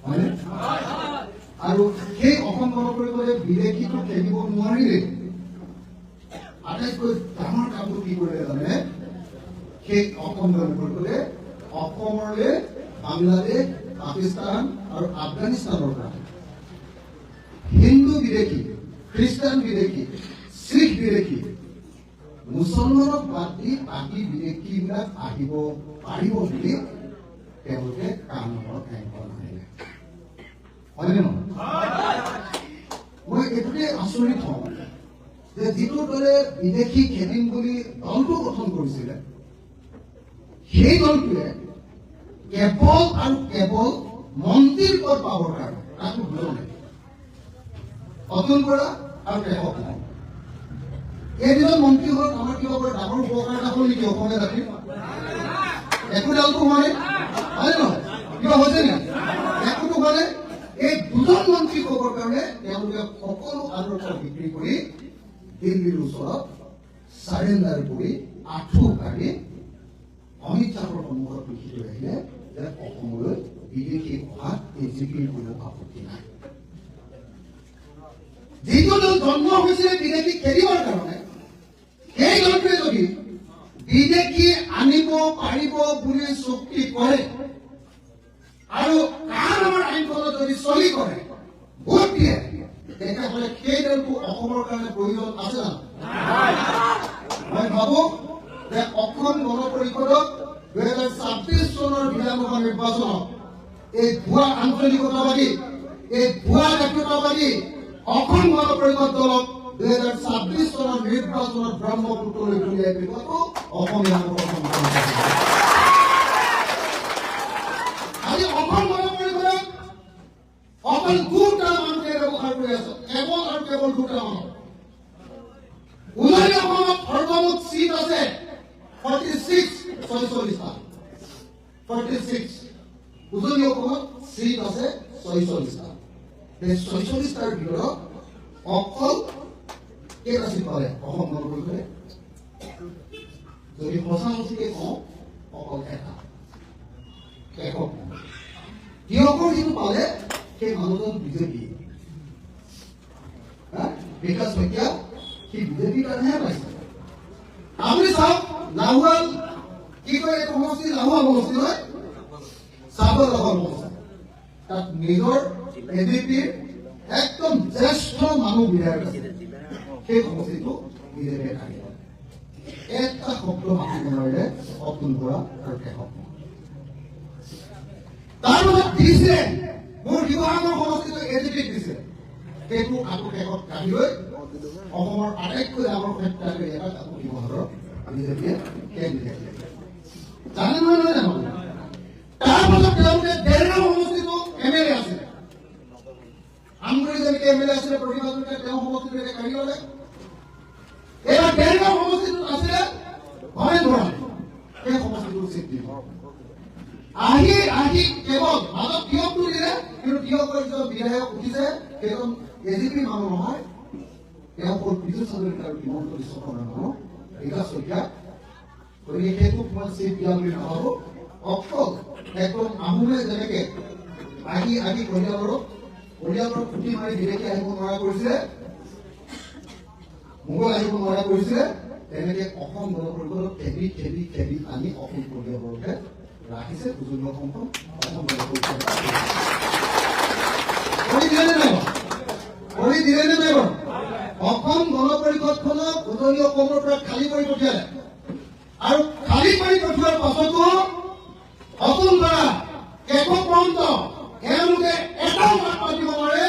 হয়নে? আৰু সেই অসম গণ পৰিষদে বিদেশীটো খেলিব নোৱাৰিলে আটাইতকৈ ডাঙৰ কামটো কি কৰিলে জানে? সেই অসম গণ পৰিষদে অসমলৈ বাংলাদেশ, পাকিস্তান আৰু আফগানিস্তানৰ পৰা হিন্দু বিদেশী, খ্ৰীষ্টান বিদেশী, শিখ বিদেশী, মুছলমানক বাদ দি বাকী বিদেশীবিলাক আহিব পাৰিব বুলি তেওঁলোকে কামত আইনখন আনিলে। হয়নে নহয়? মই এইটোতে আচৰিত হওঁ যে যিটো দলে বিদেশী খেলিম বুলি দলটো গঠন কৰিছিলে সেই দলটোৱে কেৱল আৰু কেৱল মন্ত্ৰীৰ পদ পাবৰ কাৰণে তাকো বুজা নাই। অতুল বৰা আৰু কেশৱ কুমাৰ এই দুজন মন্ত্ৰী হ'ল আমাৰ কিবা বৰ ডাঙৰ উপকাৰ এটা হ'ল নেকি অসমীয়া জাতিৰ? একো ডালটো হোৱা নাই, হয় নহয়? কিবা হৈছে নেকি? একোটো হোৱা নাই। এই দুজন মন্ত্ৰী হ'বৰ কাৰণে তেওঁলোকে সকলো আদৰ্শ বিক্ৰী কৰি দিল্লীৰ ওচৰত চাৰেণ্ডাৰ কৰি আঁঠু কাঢ়ি অমিত শ্বাহৰ সন্মুখত লিখি থৈ আহিলে যে অসমলৈ বিদেশী অহাত এজিপিৰ কোনো আপত্তি নাই। যিটো দল জন্ম হৈছিলে বিদেশী খেলিবৰ কাৰণে সেই দলটোৱে যদি বিদেশী আনিব পাৰিব বুলি চুক্তি কৰে আৰু কাম আমাৰ আইনখনত যদি চলি কৰে ভোট দিয়ে তেতিয়াহ'লে সেই দলটো অসমৰ কাৰণে প্ৰয়োজন আছে জানো? মই ভাবো যে অসম গণ পৰিষদক 2026 চনৰ বিধানসভা নিৰ্বাচনত এই ভুৱা আঞ্চলিকতাবাদী, এই ভুৱা জাতীয়তাবাদী অসম গণ পৰিষদ দলক 2026 চনৰ নিৰ্বাচনত ব্ৰহ্মপুত্ৰলৈ কঢ়িয়াই পেলোৱাটো অসমীয়া আজি অসম গণ পৰিষদক অকল দুটা মানুহে ব্যৱহাৰ কৰি আছে, কেৱল আৰু কেৱল দুটা মানুহ। উজনি অসমত সৰ্বমুঠ চিট আছে 46টা। উজনি অসমত চিট আছে 46টা। এই 46টাৰ ভিতৰত অকল কেইটা চিট পালে অসম গণ পৰিষদে? যদি সঁচাসঁচিকে কওঁ অকল এটা, কেশৱ কুমাৰ। তিয়কৰ যিটো পালে সেই মানুহজন বিজেপি, বিকাশ শইকীয়া সেই বিজেপিৰ কাৰণেহে পাইছে। আপুনি চাওক লাহোৱাল কি কয় এইটো সমষ্টি, লাহোৱাল সমষ্টি নহয়, চাবল লাহোৱাল সমষ্টি। তাত নিজৰ এজিপিৰ একদম জ্যেষ্ঠ মানুহ বিধায়ক আছে, সেই সমষ্টিটো বিজেপিয়ে থাকে। এটা শব্দ মাতিব নোৱাৰিলে অতুল বৰা আৰু কেশৱ কুমাৰ। তাৰ মাজত দিছে মোৰ শিৱসাগৰ সমষ্টিটো এজিপিক দিছে, সেইটো আকৌ শেষত কাঢ়ি লৈ অসমৰ আটাইতকৈ ডাঙৰ সত্যাগ্ৰহী এটা আকৌ শিৱসাগৰত বিজেপিয়ে কেন্দ্ৰীয় জানে নহয় জানো? তাৰ মাজত তেওঁলোকে ডেৰগাঁও সমষ্টিটো এমএলএ আছিলে, আমগুৰি যেনেকে এমএলএ আছিলে প্ৰতিভা হাজৰিকা, তেওঁ সমষ্টিটো এতিয়া কাঢ়ি ল'লে। এইবাৰ ডেৰগাঁও সমষ্টিটোত আছিলে ভৱেন বৰা, সেই সমষ্টিটোৰ চিট দিব। আহি কেৱল মাজত তিয়কটো দিলে, কিন্তু তিয়কৰ যিজন বিধায়ক উঠিছে সেইজন এজিপি মানুহ নহয়, তেওঁ হ'ল বিজু হাজৰিকা আৰু হিমন্ত বিশ্ব শৰ্মাৰ মানুহ, বিকাশ শইকীয়া। গতিকে সেইটোক মই চিট দিয়া বুলি নাভাবো। অকল একদম আহোমে যেনেকে আহি পৰিয়ালৰ খুটি মাৰি বিদেশী আহিব নোৱাৰা কৰিছিলে, মোগল আহিব নোৱাৰা কৰিছিলে, তেনেকে অসম গণ পৰিষদক খেদি খেদি খেদি আনি অসম পৰিয়ালবৰ্গে ৰাখিছে। উজনি অসমখন অসম গণ পৰিষদ কৰি দিলে নে নাই বাৰু? অসম গণ পৰিষদখনক উজনি অসমৰ পৰা খালী কৰি পঠিয়ালে, আৰু খালী কৰি পঠিওৱাৰ পাছতো অতুল বৰা, কেশৱ মহন্ত এওঁলোকে এটাও মাত মাতিব নোৱাৰে,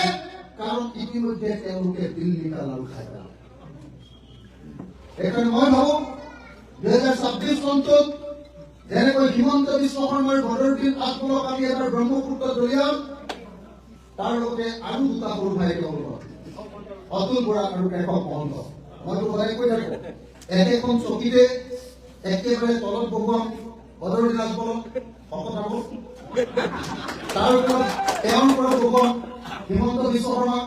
কাৰণ ইতিমধ্যে তেওঁলোকে দিল্লী কালাৰ খাই পেলালে। সেইকাৰণে মই ভাবো 2026 চনটোত যেনেকৈ হিমন্ত বিশ্ব শৰ্মাৰ বদৰুদ্দিন আজমলক আমি এবাৰ ব্ৰহ্মপুত্ৰ দলিয়াম, তাৰ লগতে আৰু দুটা সৰু ভাই তেওঁলোকৰ অতুল বৰা আৰু কেশৱ মহন্ত। মইতো সদায় কৈ থাকো, একেখন চকীতে একেবাৰে তলত বহুৱাম বদৰুদ্দিন আজমলক, শকত তাৰ ওপৰত তেওঁৰ পৰা বহুৱাম হিমন্ত বিশ্ব শৰ্মাক,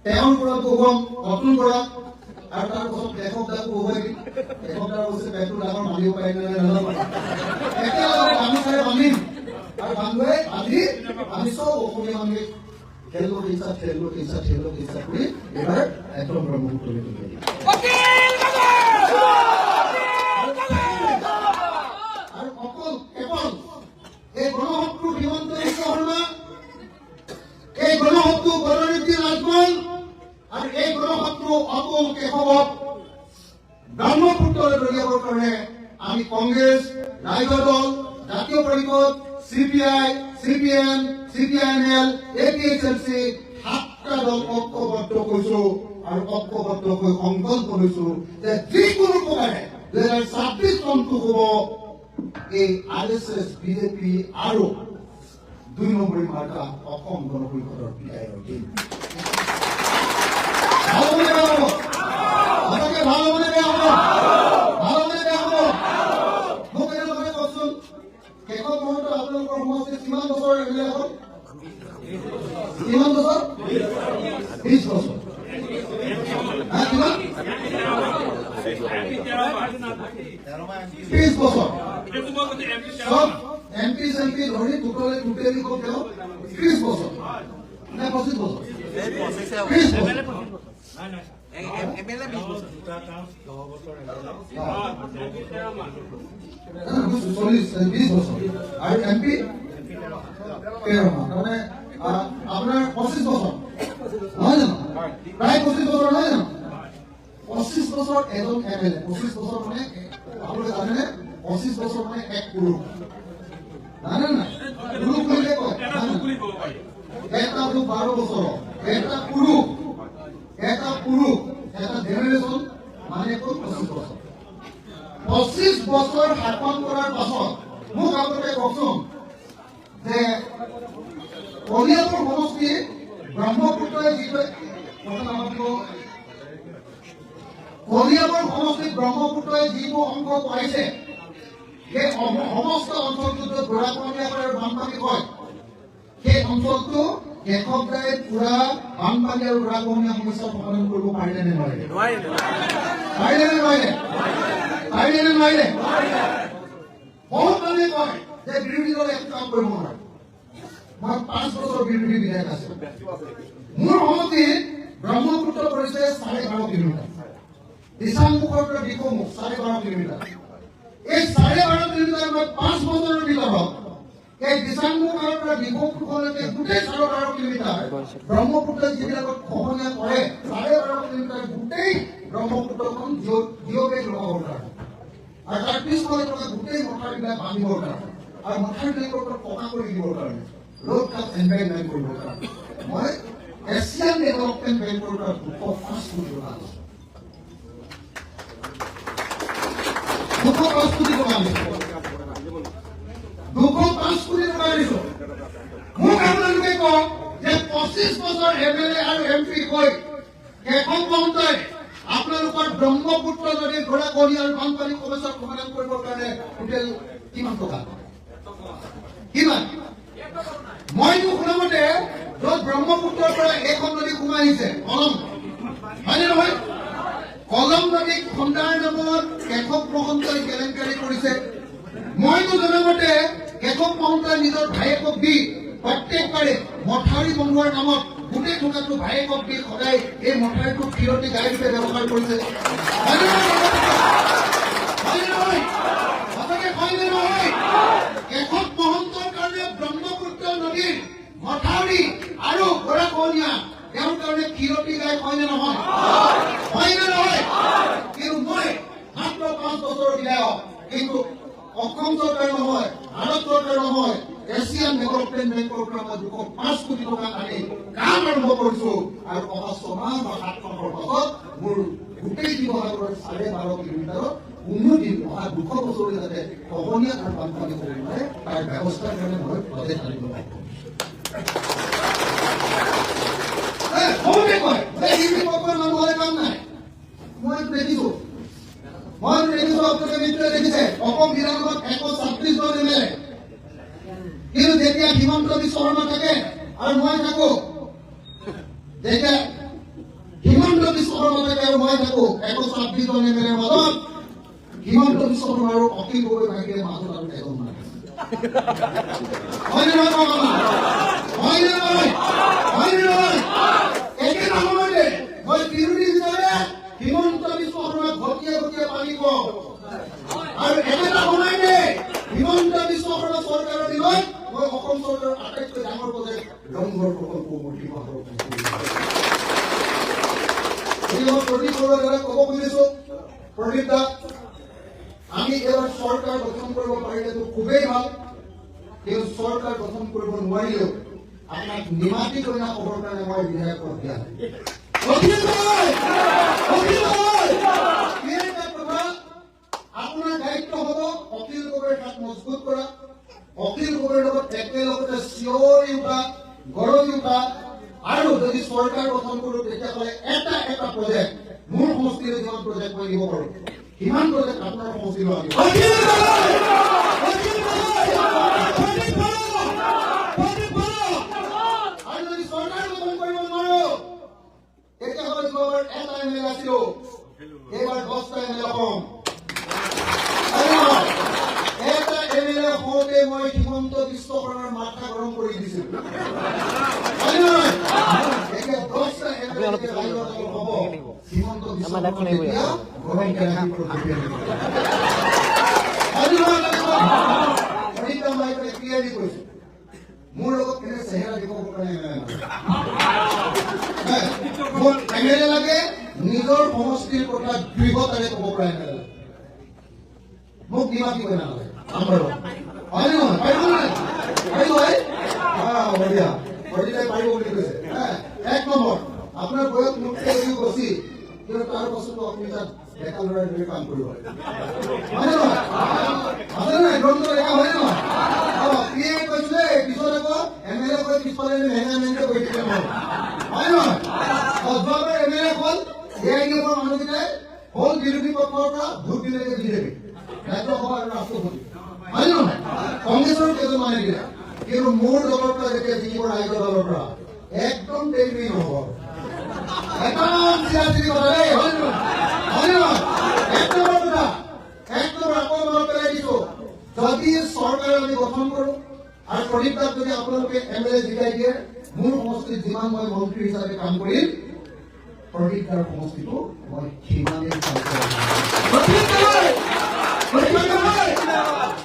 তেওঁৰ পৰা বহুৱাম অতুল বৰাক, আৰু তাৰ পাছত কেশৱ দাকো বহুৱাই দিম। কেশৱ দা কৈছে পেটটো ডাঙৰ মানিব পাৰিম নে নাজানো, একেলগে গামোচাৰে বান্ধিম তাৰ মানুহে আজি আমি চব অসমীয়া মানুহে খেলো ইচ্ছা কৰি এবাৰ একদম ব্ৰহ্মপুত্ৰলৈ তুলি দিম। আৰু অকল কেৱল এই গণশত্ৰু হিমন্ত বিশ্ব শৰ্মা, এই গণশত্ৰু বদৰুদ্দিন আজমল আৰু এই গণশত্ৰু অতুল কেশৱক ব্ৰহ্মপুত্ৰলৈ দলিয়াবৰ কাৰণে আমি কংগ্ৰেছ, ৰাইজৰ দল, জাতীয় পৰিষদ, CPI, CPM, CPIML, APHMC 7টা দল ঐক্যবদ্ধ কৈছো আৰু ঐক্যবদ্ধকৈ সংকল্প লৈছো যে যিকোনো প্ৰকাৰে 2026 চনটো হ'ব এই RSS, BJP আৰু 2 নম্বৰী মাৰ্কা অসম গণ পৰিষদৰ বিদায়ৰ দিন। ভাল হ'বনে বেয়া হ'ব? সঁচাকে ভাল হ'বনে বেয়া হ'ব? ভাল হ'বনে বেয়া হ'ব? মোক এটা কথা কওকচোন, কেশৱ মহন্ত আপোনালোকৰ সমষ্টিত কিমান বছৰ এমএলএ হ'ল? কিমান বছৰ? 20 বছৰ। কিমান? 30 বছৰ। সব এমপি ধৰি টোটেলি কম তেওঁ 30 বছৰ নে 25 বছৰ? 30 বছৰ। এমএলএ 20 বছৰ। 20 বছৰ আৰু এমপি 13 মাহ। তাৰমানে আপোনাৰ 25 বছৰ নহয় জানো? প্ৰায় 25 বছৰ নহয় জানো? 25 বছৰ এজন এমএলএ। 25 বছৰ মানে আপোনালোকে জানেনে? 25 বছৰ মানে এক পুৰুষ। জানে নাই? পুৰুষ বুলিলে কয় এটা 12 বছৰ, এটা পুৰুষ, এটা জেনেৰেশ্যন মানে 25 বছৰ। 25 বছৰ শাসন কৰাৰ পাছত মোক আপোনালোকে কওকচোন যে কলিয়াবৰ সমষ্টি ব্ৰহ্মপুত্ৰই যিটো কলিয়াবৰ সমষ্টিত ব্ৰহ্মপুত্ৰই যিবোৰ অংশ পাইছে সেই সমস্ত অঞ্চলটোত গৰাখহনীয়া আৰু বানপানী হয়, সেই অঞ্চলটো কেশৱ দাই পুৰা বানপানী আৰু গৰাখহনীয়া সমস্যা সমাধান কৰিব পাৰিলে নে নোৱাৰিলে? বহুত মানুহে কয় যে বিৰোধী দলে একো কাম কৰিব নোৱাৰে। মই 5 বছৰ বিৰোধী বিধায়ক আছো। মোৰ সমষ্টিত ব্ৰহ্মপুত্ৰ পৰিছে 12.5 কিলোমিটাৰ, দিচাংমুখৰ পৰা দিখৌমুখ 12.5 কিলোমিটাৰ। এই 12.5 কিলোমিটাৰ মই 5 বছৰৰ ভিতৰত এই দিচাংমুখৰ পৰা দিখৌমুখলৈকে গোটেই 12.5 কিলোমিটাৰ ব্ৰহ্মপুত্ৰই যিবিলাকত খহনীয়া কৰে 12.5 কিলোমিটাৰ গোটেই ব্ৰহ্মপুত্ৰখন জিঅ'বেগ লগাবৰ কাৰণে আৰু তাৰ পিছফালে থকা গোটেই মথাউৰিবিলাক বান্ধিবৰ কাৰণে আৰু মথাউৰিবিলাকৰ পৰা পকা কৰি দিবৰ কাৰণে ৰোড কাট এনভাইৰনমেণ্ট কৰিবৰ কাৰণে মই এছিয়ান ডেভেলপমেণ্ট বেংকৰ পৰা 205 কোটি টকা আনিছোঁ। 205 কোটি টকা আনিছোঁ। মোক আপোনালোকে কওক যে 25 বছৰ এমএলএ আৰু এমপি হৈ কেশৱ মহন্তই আপোনালোকৰ ব্ৰহ্মপুত্ৰ নদীৰ গৰাখহনীয়া আৰু বানপানী সমস্যাৰ সমাধান কৰিবৰ কাৰণে টোটেল কিমান টকা? কিমান? মইতো শুনামতে য'ত ব্ৰহ্মপুত্ৰৰ পৰা এইখন নদী সোমাই আহিছে কলম, হয়নে নহয়? কলম নদীক খন্দাৰ নামত কেশৱ মহন্তই কেলেংকাৰী কৰিছে। মইতো জনামতে কেশৱ মহন্তই নিজৰ ভায়েকক দি প্ৰত্যেকবাৰে মথাউৰি বনোৱাৰ নামত গোটেই টকাটো ভায়েকক দি সদায় এই মথাউৰিটোক ফিৰতি গাই ৰূপে ব্যৱহাৰ কৰিছে। কেশৱ মহন্তৰ কাৰণে ব্ৰহ্মপুত্ৰ নদীৰ মথাউৰি আৰু গৰাখহনীয়া তেওঁৰ কাৰণে ফিৰতি গাই হয়নে নহয়? হয়নে নহয়? কিন্তু মই মাত্ৰ 5 বছৰৰ বিধায়ক, কিন্তু অসম চৰকাৰ নহয়, ভাৰত চৰকাৰ নহয়, এছিয়ান ডেভেলপমেণ্ট বেংকৰ পৰা মই 205 কোটি টকা আনি কাম আৰম্ভ কৰিছো আৰু অহা 6 মাহ বা 7 মাহৰ পাছত মোৰ গোটেই শিৱসাগৰৰ 12.5 কিলোমিটাৰত উন্নতি অহা 200 বছৰলৈ যাতে খহনীয়া আৰু বানপানী কৰিব নোৱাৰে তাৰ ব্যৱস্থাৰ কাৰণে মই বাজেট আনিব লাগিব। বহুতে কয় যে হিন্দী পক্ষৰ মানুহ হ'লে কাম নাই। মই দেখিছো আপোনালোকে নিশ্চয় দেখিছে অসম বিধানসভাত 126 জন এমএলএ, কিন্তু যেতিয়া হিমন্ত বিশ্ব শৰ্মা থাকে আৰু মই থাকো, যেতিয়া হিমন্ত বিশ্ব শৰ্মা থাকে আৰু মই থাকো 126 জন এমএলএৰ মাজত হিমন্ত বিশ্ব শৰ্মা আৰু অখিল গগৈ ভাইটিয়ে মাজত আৰু এজন নাই। হয়নে নহয় একে নামতে মই বিৰোধী হিচাপে হিমন্ত বিশ্ব শৰ্মাক ঘটিয়ে ঘটিয়ে পানী কওঁ আৰু একেটা সময়তে হিমন্ত বিশ্ব শৰ্মা চৰকাৰৰ দিনত মই অসম চৰকাৰৰ আটাইতকৈ ডাঙৰ প্ৰজেক্ট ৰংঘৰ প্ৰকল্প মন্ত্ৰী প্ৰদীপ বৰুৱাৰ দ্বাৰা ক'ব খুজিছো প্ৰদীপ দা আমি এবাৰ চৰকাৰ গঠন কৰিব পাৰিলেতো খুবেই ভাল কিন্তু চৰকাৰ গঠন কৰিব নোৱাৰিলেও আপোনাক নিমাতী কইনা খবৰ কাৰণে মই বিধায়ক পদ দিয়া আপোনাৰ দায়িত্ব হ'ব অখিল গগৈৰ হাত মজবুত কৰা অখিল গগৈৰ লগত একেলগতে চিঞৰি উঠা গৰজি উঠা আৰু যদি চৰকাৰ গঠন কৰোঁ তেতিয়াহ'লে এটা এটা প্ৰজেক্ট মোৰ সমষ্টিৰ যিমান প্ৰজেক্ট মই দিব পাৰোঁ সিমান প্ৰজেক্ট আপোনাৰ সমষ্টিলৈ আহিব আৰু যদি চৰকাৰ গঠন কৰিব নোৱাৰো তেতিয়াহ'লে যোৱাবাৰ এটা এম এল এ আছিলো এইবাৰ 10টা এম এল এ হ'ম এটা এম এল এ হওঁতে মই হিমন্ত বিশ্ব শৰ্মাৰ মাথা গৰম কৰি দিছিলো এতিয়া 10টা এম এল এ হ'ব হিমন্ত বিশ্ব শৰ্মা গৰম কেৰাহী মোৰ লগত কেনে চেহেৰা দেখুৱাব কাৰণে এম এল এ লাগে নিজৰ সমষ্টিৰ কথা দৃঢ়তাৰে ক'ব পৰা এম এল এ মোক নিমাতী কৈ নালাগে হয়নে নহয় বঢ়িয়া বঢ়িয়াই পাৰিব বুলি কৈছে 1 নম্বৰ আপোনাৰ বয়স মোতকৈ যদিও বেছি কিন্তু তাৰ পাছতো আপুনি তাত ডেকা ল'ৰাৰ দৰে কাম কৰিব হয়নে নহয় আছে নাই গ্ৰন্থ দেখা হয়নে নহয় কৈছিলে পিছত আকৌ এম এল এ কৈ পিছফালে মেহেঙা মেহেঙা কৰি দিলে মই হয় নহয় যোৱাবাৰ এম এল এ হ'ল এআইডিএফৰ মানুহকেইটাই হ'ল বিৰোধী পক্ষৰ পৰা ভোট দিলেগে বিজেপি ৰাজ্যসভা আৰু ৰাষ্ট্ৰপতি হয় নহয় কংগ্ৰেছৰ কেইজনমানে দিলে কিন্তু মোৰ দলৰ পৰা যেতিয়া জিকিব ৰাইজৰ দলৰ পৰা একদম দেৰি নহ'ব একদম চিৰাচিৰি কথা দেই হয় নহয় একদম আকৌ মনত পেলাই দিছো যদি চৰকাৰ আমি গঠন কৰো আৰু প্ৰদীপ দাক যদি আপোনালোকে এম এল এ জিকাই দিয়ে মোৰ সমষ্টিত যিমান মই মন্ত্ৰী হিচাপে কাম কৰিম প্ৰদীপ দাৰ সমষ্টিটো মই সিমানেই কাম কৰিম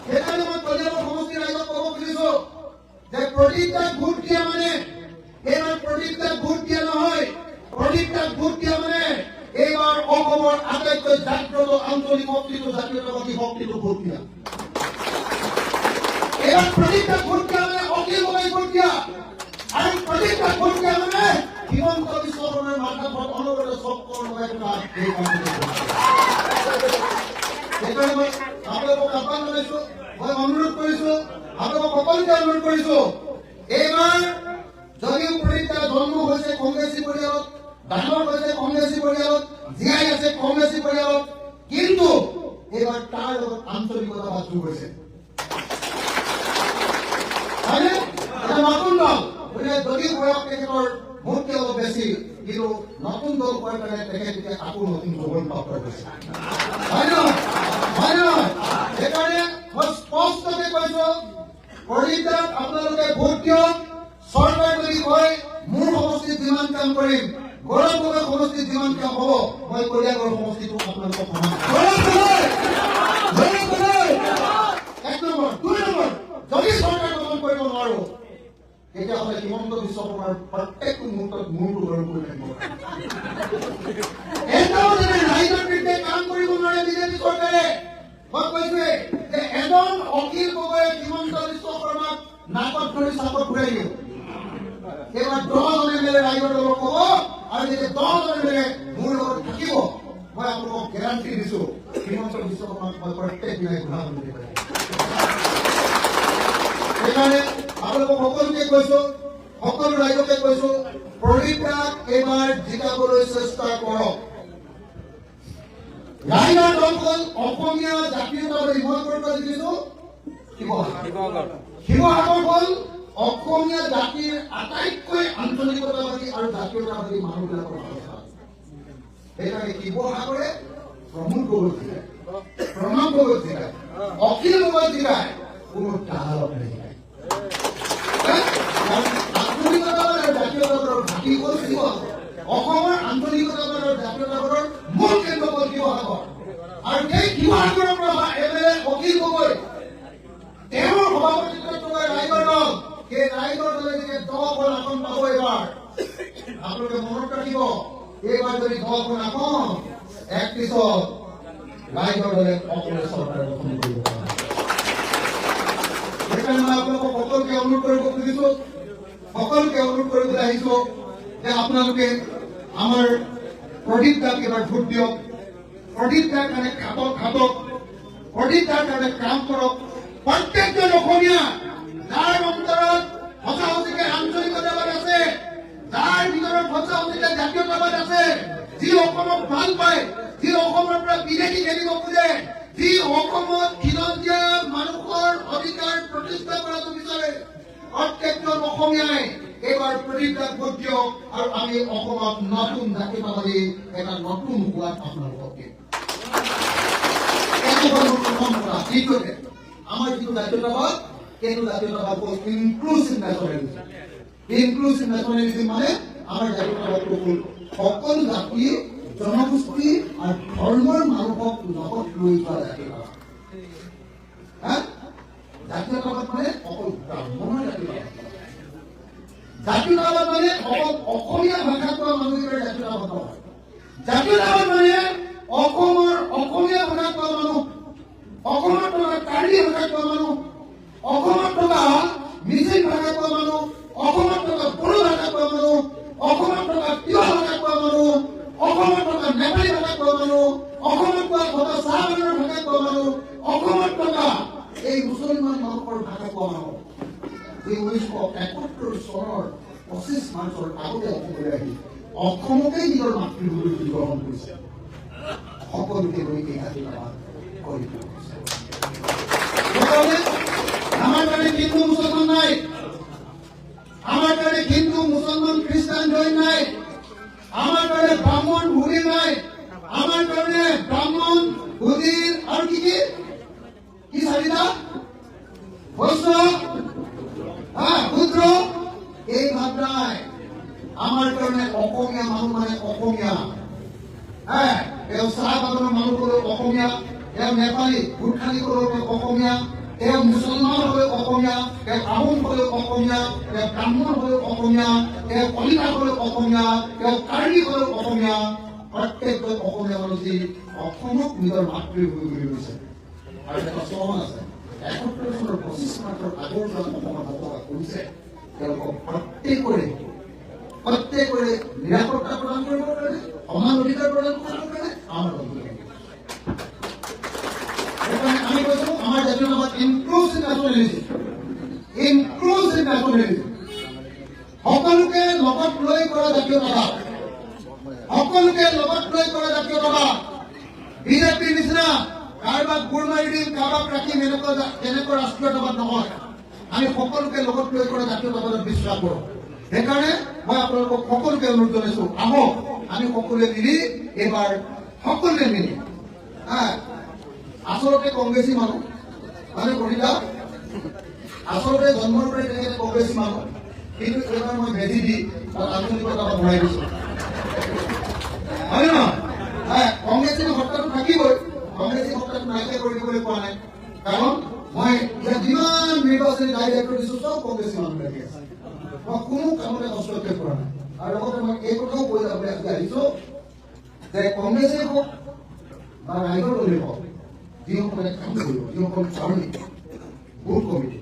সেইকাৰণে মই কলিয়াবৰ সমষ্টিৰ ৰাইজক ক'ব খুজিছো যে প্ৰদীপ দাক ভোট দিয়া মানে এইবাৰ প্ৰদীপ দাক ভোট দিয়া নহয় প্ৰদীপ দাক ভোট দিয়া মানে এইবাৰ অসমৰ আটাইতকৈ জাগ্ৰত আঞ্চলিক শক্তিটো জাতীয়তাবাদী শক্তিটো ভোট দিয়া এইবাৰ প্ৰদীপ দাক ভোট দিয়া মানে অখিল গগৈ ভোট দিয়া আৰু প্ৰদীপ দাক ভোট দিয়া মানে হিমন্ত বিশ্ব শৰ্মাৰ মাথাত অনবৰতে চক্কৰ লগাই থকা এই কামটো সেইকাৰণে মই আপোনালোকক আহ্বান জনাইছো মই অনুৰোধ কৰিছো আপোনালোকক সকলোকে অনুৰোধ কৰিছো এইবাৰ যদিও প্ৰদীপ দা জন্ম হৈছে কংগ্ৰেছী পৰিয়ালত ডাঙৰ হৈছে কংগ্ৰেছী পৰিয়ালত জীয়াই আছে কংগ্ৰেছী পৰিয়ালত কিন্তু এইবাৰ তাৰ লগত আঞ্চলিকতা ভাগ যোগ হৈছে হয়নে এটা নতুন দল যদিও বয়স তেখেতৰ মোতকৈ অলপ বেছি কিন্তু নতুন দল হোৱাৰ কাৰণে তেখেতে আকৌ নতুন যৌৱন প্ৰাপ্ত হৈছে হয় নহয় সেইকাৰণে মই স্পষ্টকে কৈছো প্ৰদীপ দাক আপোনালোকে ভোট দিয়ক চৰকাৰ যদি কয় মোৰ সমষ্টিত যিমান কাম কৰিম গৌৰৱ গগৈ সমষ্টিত যিমান কাম হ'ব মই কলিয়াবৰ সমষ্টিটো আপোনালোকক সমান 1 নম্বৰ 2 নম্বৰ যদি চৰকাৰ গঠন কৰিব নোৱাৰো তেতিয়াহ'লে হিমন্ত বিশ্ব শৰ্মাৰ প্ৰত্যেকটো মুহূৰ্তত মূৰটো গৰম কৰি থাকিব এটাও যদি ৰাইজৰ বিৰুদ্ধে কাম কৰিব নোৱাৰে বিজেপি চৰকাৰে মই কৈছোৱে যে এজন অখিল গগৈয়ে হিমন্ত বিশ্ব শৰ্মাক নাকত ধৰি চাপত ঘূৰাই দিব এইবাৰ 10জন এম এল এ ৰাইজৰ দলক ক'ব আৰু যেতিয়া 10জন এম এল এ মোৰ লগত থাকিব মই আপোনালোকক গেৰাণ্টি দিছো হিমন্ত বিশ্ব শৰ্মাক মই প্ৰত্যেক দিনাই ঘূৰাব দিব পাৰিম সেইকাৰণে আপোনালোকক সকলোকে কৈছো সকলো ৰাইজকে কৈছো প্ৰদীপ দাক এইবাৰ জিকাবলৈ চেষ্টা কৰক ৰাইজৰ দলখন অসমীয়া জাতীয়তাবাদী মই ক'ৰ পৰা জিকিছো শিৱসাগৰ হ'ল অসমীয়া জাতিৰ আটাইতকৈ আঞ্চলিকতাবাদী আৰু জাতীয়তাবাদী মানুহবিলাকৰ সেইকাৰণে শিৱসাগৰে প্ৰমোদ গগৈ জিকায় প্ৰণৱ গগৈ জিকায় অখিল গগৈ জিকায় কোনো দালাল আঞ্চলিকতাবাদ আৰু জাতীয়তাবাদৰ ঘাটি হ'ল শিৱসাগৰ। অসমৰ আঞ্চলিকতাবাদ আৰু জাতীয়তাবাদৰ মূল কেন্দ্ৰ হ'ল শিৱসাগৰ। আৰু সেই শিৱসাগৰৰ পৰা MLA অখিল গগৈ তেওঁৰ সভাপতিত্বত থকা ৰাইজৰ দল, সেই ৰাইজৰ দলে যেতিয়া 10খন আসন পাব এইবাৰ, আপোনালোকে মনত ৰাখিব, এইবাৰ যদি 10খন আসন 31ত ৰাইজৰ দলে অকলে চৰকাৰ গঠন কৰিব পাৰে। সেইকাৰণে মই আপোনালোকক সকলোকে অনুৰোধ কৰিব খুজিছো, সকলোকে অনুৰোধ কৰিবলৈ আহিছো যে আপোনালোকে আমাৰ প্ৰদীপ দাক এবাৰ ভোট দিয়ক। প্ৰদীপ দাৰ কাৰণে খাটক, প্ৰদীপ দাৰ কাৰণে কাম কৰক। প্ৰত্যেকজন অসমীয়া যাৰ অন্তৰত সঁচা সঁচিকে আঞ্চলিকতাবাদ আছে, যাৰ ভিতৰত সঁচা সঁচিকে জাতীয়তাবাদ আছে, যি অসমক ভাল পায়, যি অসমৰ পৰা বিদেশী খেলিব খোজে, যি অসমত খিলঞ্জীয়া মানুহৰ অধিকাৰ প্ৰতিষ্ঠা কৰাটো বিচাৰে, প্ৰত্যেকজন অসমীয়াই এইবাৰ প্ৰদীপ দাক ভোট দিয়ক আৰু আমি অসমত নতুন জাতীয়তাবাদী এটা নতুন সোৱাদ আপোনালোকক দিম। প্ৰথম কথা দ্বিতীয়তে আমাৰ যিটো জাতীয়তাবাদ, সেইটো জাতীয়তাবাদ হ'ল ইনক্লুচিভ নেশ্যনেলিজম। ইনক্লুচিভ নেশ্যনেলিজম মানে আমাৰ জাতীয়তাবাদটো হ'ল সকলো জাতি, জনগোষ্ঠী আৰু ধৰ্মৰ মানুহক লগত লৈ যোৱা জাতীয়তাবাদ। জাতীয়তাবাদ মানে অকল ব্ৰাহ্মণৰ জাতীয়তাবাদ। জাতীয়তাবাদ মানে অকল অসমীয়া ভাষা কোৱা মানুহবোৰে জাতীয়তাবাদ নহয়। জাতীয়তাবাদ মানে অসমৰ অসমীয়া ভাষা কোৱা মানুহ, অসমত থকা কাৰ্বি ভাষা কোৱা মানুহ, অসমত থকা মিচিং ভাষা কোৱা মানুহ, অসমত থকা বড়ো ভাষা কোৱা মানুহ, অসমত থকা তিৱা ভাষা কোৱা মানুহ, অসমত থকা নেপালী ভাষা কোৱা মানুহ, অসমত থকা চাহ মানুহৰ ভাষা কোৱা মানুহ, অসমত থকা এই মুছলমান মানুহৰ ভাষা কোৱা মানুহ, যি 1971 চনৰ 25 মাৰ্চৰ আগতে অসমলৈ আহি অসমকে নিজৰ মাতৃভূমি বুলি গ্ৰহণ কৰিছে, সকলোকে লৈ এই জাতীয়তাবাদ কৰি তুলিছে। আমাৰ কাৰণে হিন্দু মুছলমান নাই, আমাৰ কাৰণে হিন্দু মুছলমান খ্ৰীষ্টান জৈন নাই, আমাৰ কাৰণে ব্ৰাহ্মণ ভূৰি নাই, আমাৰ কাৰণে ব্ৰাহ্মণ ভূৰিৰ আৰু কি চাৰিটা বৈষ্ণৱ শূদ্ৰ এই ভাৱ নাই। আমাৰ কাৰণে অসমীয়া মানুহ মানে অসমীয়া। তেওঁ চাহ বাগানৰ মানুহ হ'লেও অসমীয়া, তেওঁ নেপালী গোৰ্খালী হ'লেও অসমীয়া, তেওঁ মুছলমান হ'লেও অসমীয়া, তেওঁ আহোম হ'লেও অসমীয়া, তেওঁ ব্ৰাহ্মণ হ'লেও অসমীয়া, তেওঁ কলিতা হ'লেও অসমীয়া, তেওঁ কাৰ্বি হ'লেও অসমীয়া। প্ৰত্যেকজন অসমীয়া মানুহ যি অসমক নিজৰ মাতৃভূমি বুলি কৈছে। আৰু এটা চৰণ আছে, 71 চনৰ 25 মাৰ্চৰ আগৰ পৰা অসমত বসবাস কৰিছে, তেওঁলোকক প্ৰত্যেকৰে নিৰাপত্তা প্ৰদান কৰিবৰ কাৰণে, সমান অধিকাৰ প্ৰদান কৰিবৰ কাৰণে আমাৰ সেইকাৰণে আমি কৈছো আমাৰ জাতীয়তাবাদ ইনক্লুচিভ নেশ্যনেলিজম। ইনক্লুচিভ নেশ্যনেলিজম, সকলোকে লগত লৈ কৰা জাতীয়তাবাদ, সকলোকে লগত লৈ কৰা জাতীয়তাবাদ। বিজেপিৰ নিচিনা কাৰোবাক গোৰ মাৰি দিম, কাৰোবাক ৰাখিম, এনেকুৱা ৰাষ্ট্ৰীয়তাবাদ নহয়। আমি সকলোকে লগত লৈ কৰা জাতীয়তাবাদত বিশ্বাস কৰোঁ। সেইকাৰণে মই আপোনালোকক সকলোকে অনুৰোধ জনাইছো, আহক আমি সকলোৱে মিলি এইবাৰ সকলোৱে মিলি আচলতে কংগ্ৰেছী মানুহ মানে কলিতা, আচলতে জন্মৰ পৰাই তেখেতে কংগ্ৰেছী মানুহ, কিন্তু এইবাৰ মই বেজি দি তাত আধুনিকতাবাদ ভৰাই দিছো, হয় নে নহয়? কংগ্ৰেছী সত্তাটো থাকিবই, কংগ্ৰেছী সত্তাটো নাইকিয়া কৰি দিবলৈ পোৱা নাই। কাৰণ মই ইয়াত যিমান নিৰ্বাচনী দায়িত্ব দিছো চব কংগ্ৰেছী মানুহ লাগি আছে, মই কোনো কামতে হস্তক্ষেপ কৰা নাই। আৰু লগতে মই এই কথাও কৈ যাবলৈ আহিছো যে কংগ্ৰেছেই হওক বা ৰাইজৰ দলেই হওক, যিসকলে কাম কৰিব, যিসকল কৰ্মী, বুথ কমিটি,